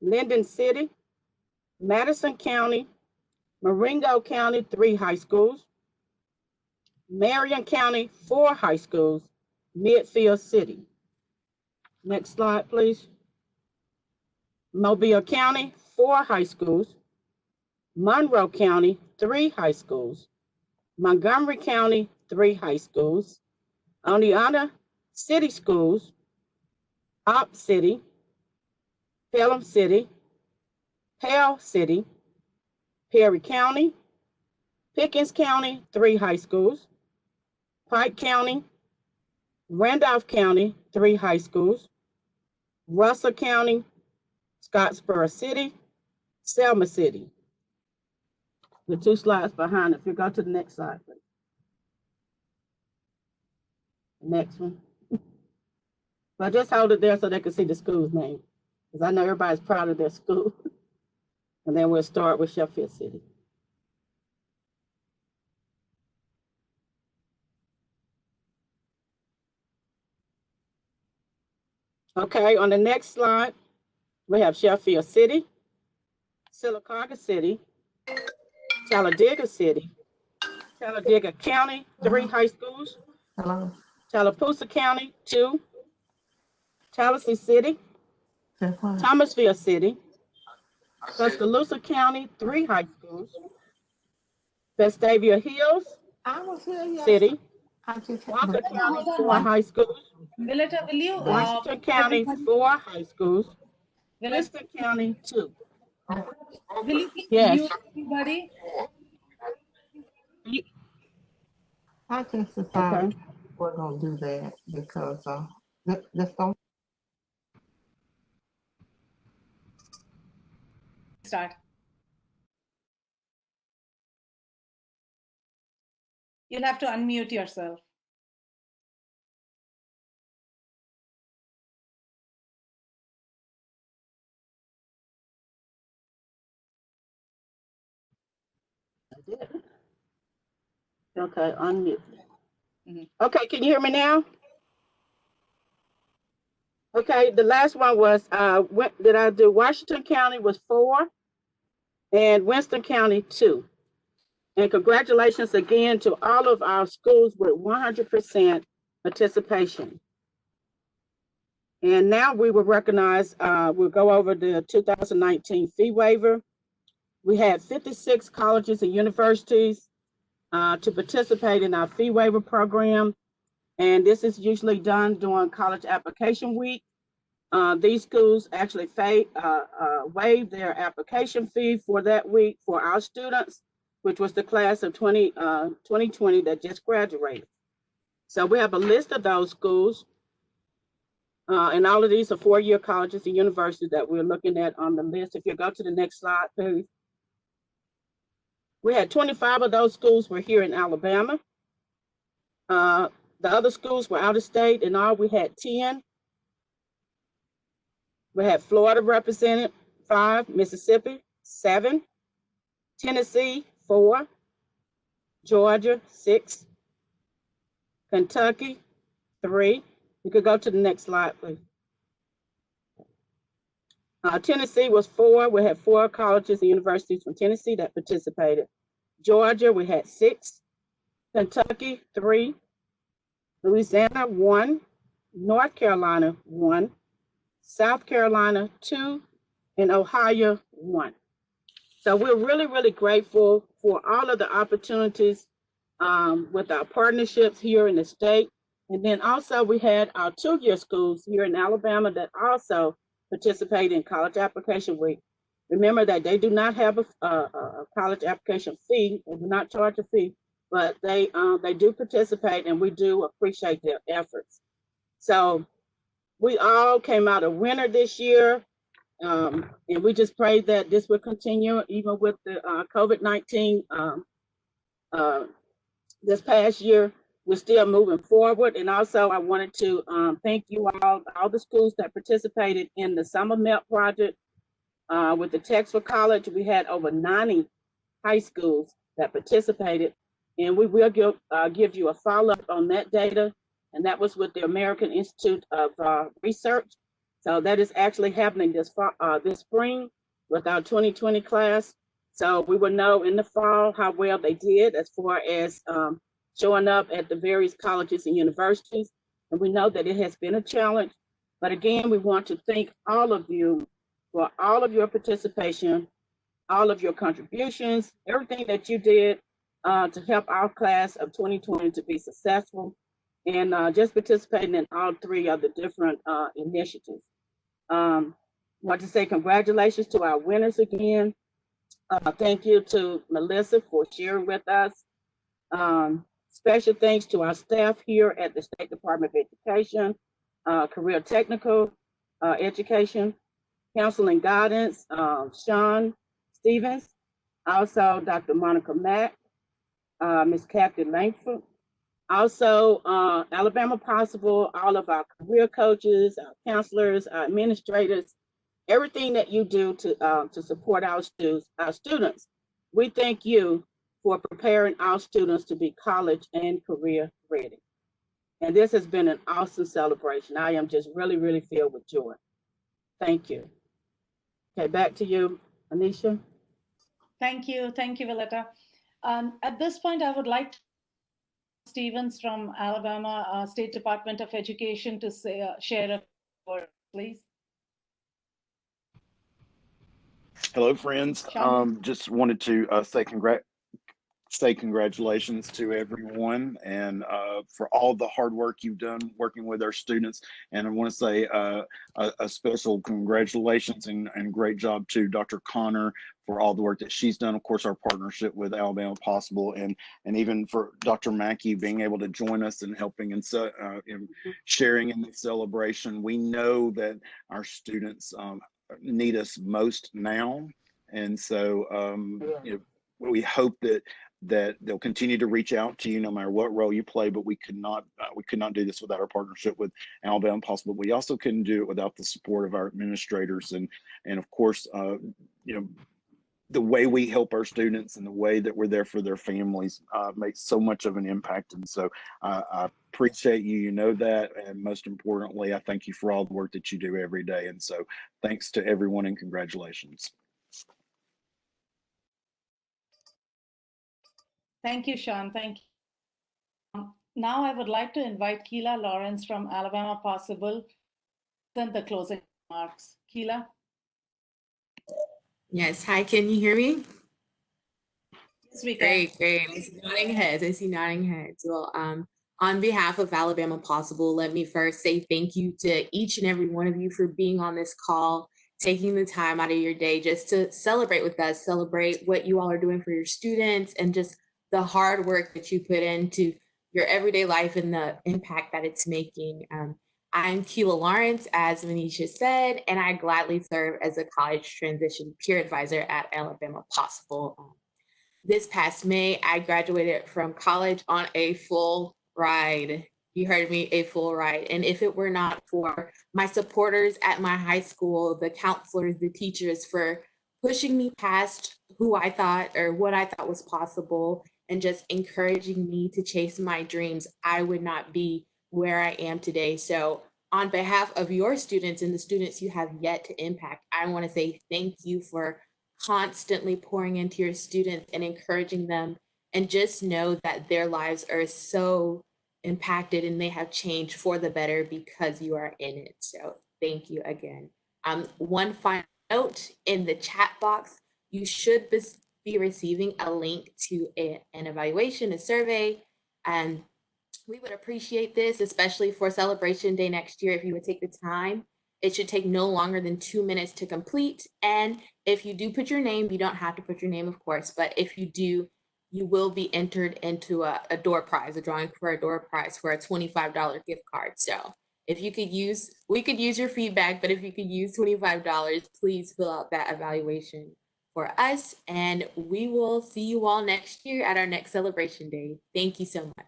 Speaker 4: Linden City, Madison County, Marengo County, 3 high schools. Marion County, 4 high schools. Midfield City. Next slide, please. Mobile County, 4 high schools. Monroe County, 3 high schools. Montgomery County, 3 high schools. Oneonta City Schools, Op City, Pelham City, Pell City, Perry County, Pickens County, 3 high schools. Pike County, Randolph County, 3 high schools. Russell County, Scottsboro City, Selma City. The 2 slides behind, if you go to the next slide, please. Next one. But just hold it there so they can see the school's name, because I know everybody's proud of their school. And then we'll start with Sheffield City. Okay, on the next slide, we have Sheffield City, Sylacauga City, Talladega City, Talladega County, 3 high schools.
Speaker 12: Hello.
Speaker 4: Tallapoosa County, 2. Tallahassee City, Thomasville City, Tuscaloosa County, 3 high schools. Vestavia Hills City, Walker County, 4 high schools.
Speaker 1: Willetta, will you?
Speaker 4: Washington County, 4 high schools. Winston County, 2.
Speaker 1: Will you please
Speaker 4: Yes.
Speaker 1: mute everybody?
Speaker 12: I just decided we're gonna do that because let's go.
Speaker 1: Start. You'll have to unmute yourself.
Speaker 4: Okay, unmute. Okay, can you hear me now? Okay, the last one was, what did I do? Washington County was 4 and Winston County 2. And congratulations again to all of our schools with 100% participation. And now we will recognize, we'll go over the 2019 fee waiver. We had 56 colleges and universities to participate in our fee waiver program. And this is usually done during college application week. These schools actually waived their application fee for that week for our students, which was the class of 2020 that just graduated. So we have a list of those schools. And all of these are 4-year colleges and universities that we're looking at on the list. If you go to the next slide, please. We had 25 of those schools were here in Alabama. The other schools were out of state, and all we had 10. We had Florida represented, 5, Mississippi, 7, Tennessee, 4, Georgia, 6, Kentucky, 3. You could go to the next slide, please. Tennessee was 4. We had 4 colleges and universities from Tennessee that participated. Georgia, we had 6. Kentucky, 3. Louisiana, 1. North Carolina, 1. South Carolina, 2. And Ohio, 1. So we're really, really grateful for all of the opportunities with our partnerships here in the state. And then also we had our 2-year schools here in Alabama that also participate in college application week. Remember that they do not have a college application fee. They do not charge a fee, but they do participate, and we do appreciate their efforts. So we all came out a winner this year, and we just pray that this will continue even with the COVID-19 this past year. We're still moving forward. And also I wanted to thank you all the schools that participated in the Summer Melt project with the Texas College. We had over 90 high schools that participated. and we will give you a follow-up on that data, and that was with the American Institute of Research. So that is actually happening this spring with our 2020 class. So we will know in the fall how well they did as far as showing up at the various colleges and universities. And we know that it has been a challenge. But again, we want to thank all of you for all of your participation, all of your contributions, everything that you did to help our class of 2020 to be successful, and just participating in all three of the different initiatives. Want to say congratulations to our winners again. Thank you to Melissa for sharing with us. Special thanks to our staff here at the State Department of Education, Career Technical Education, Counsel and Guidance, Sean Stevens, also Dr. Monica Mack, Ms. Kathy Langford, also Alabama Possible, all of our career coaches, our counselors, our administrators, everything that you do to support our students. We thank you for preparing our students to be college and career ready. And this has been an awesome celebration. I am just really, really filled with joy. Thank you. Okay, back to you, Anisha.
Speaker 1: Thank you, Villetta. At this point, I would like Stevens from Alabama State Department of Education to share a word, please.
Speaker 15: Hello, friends. Just wanted to say congratulations to everyone and for all the hard work you've done working with our students. And I want to say a special congratulations and great job to Dr. Connor for all the work that she's done. Of course, our partnership with Alabama Possible, and even for Dr. Mackey being able to join us and helping and sharing in the celebration. We know that our students need us most now, and so we hope that they'll continue to reach out to you no matter what role you play. But we could not do this without our partnership with Alabama Possible. We also couldn't do it without the support of our administrators and of course the way we help our students and the way that we're there for their families makes so much of an impact. And so I appreciate you, you know that, and most importantly, I thank you for all the work that you do every day. And so thanks to everyone and congratulations.
Speaker 1: Thank you, Sean. Thank you. Now I would like to invite Keela Lawrence from Alabama Possible to the closing remarks. Keela?
Speaker 16: Yes, hi, can you hear me?
Speaker 1: Yes, we can.
Speaker 16: Great. I see nodding heads. Well, on behalf of Alabama Possible, let me first say thank you to each and every one of you for being on this call, taking the time out of your day just to celebrate with us, celebrate what you all are doing for your students and just the hard work that you put into your everyday life and the impact that it's making. I'm Keela Lawrence, as Manisha said, and I gladly serve as a college transition peer advisor at Alabama Possible. This past May, I graduated from college on a full ride. You heard me, a full ride. And if it were not for my supporters at my high school, the counselors, the teachers for pushing me past who I thought or what I thought was possible and just encouraging me to chase my dreams, I would not be where I am today. So on behalf of your students and the students you have yet to impact, I want to say thank you for constantly pouring into your students and encouraging them, and just know that their lives are so impacted and they have changed for the better because you are in it. So thank you again. One final note, in the chat box, you should be receiving a link to an evaluation, a survey, and we would appreciate this, especially for Celebration Day next year, if you would take the time. It should take no longer than 2 minutes to complete. And if you do put your name, you don't have to put your name, of course, but if you do, you will be entered into a door prize, a drawing for a door prize for a $25 gift card. So if you could we could use your feedback, but if you could use $25, please fill out that evaluation for us. And we will see you all next year at our next Celebration Day. Thank you so much.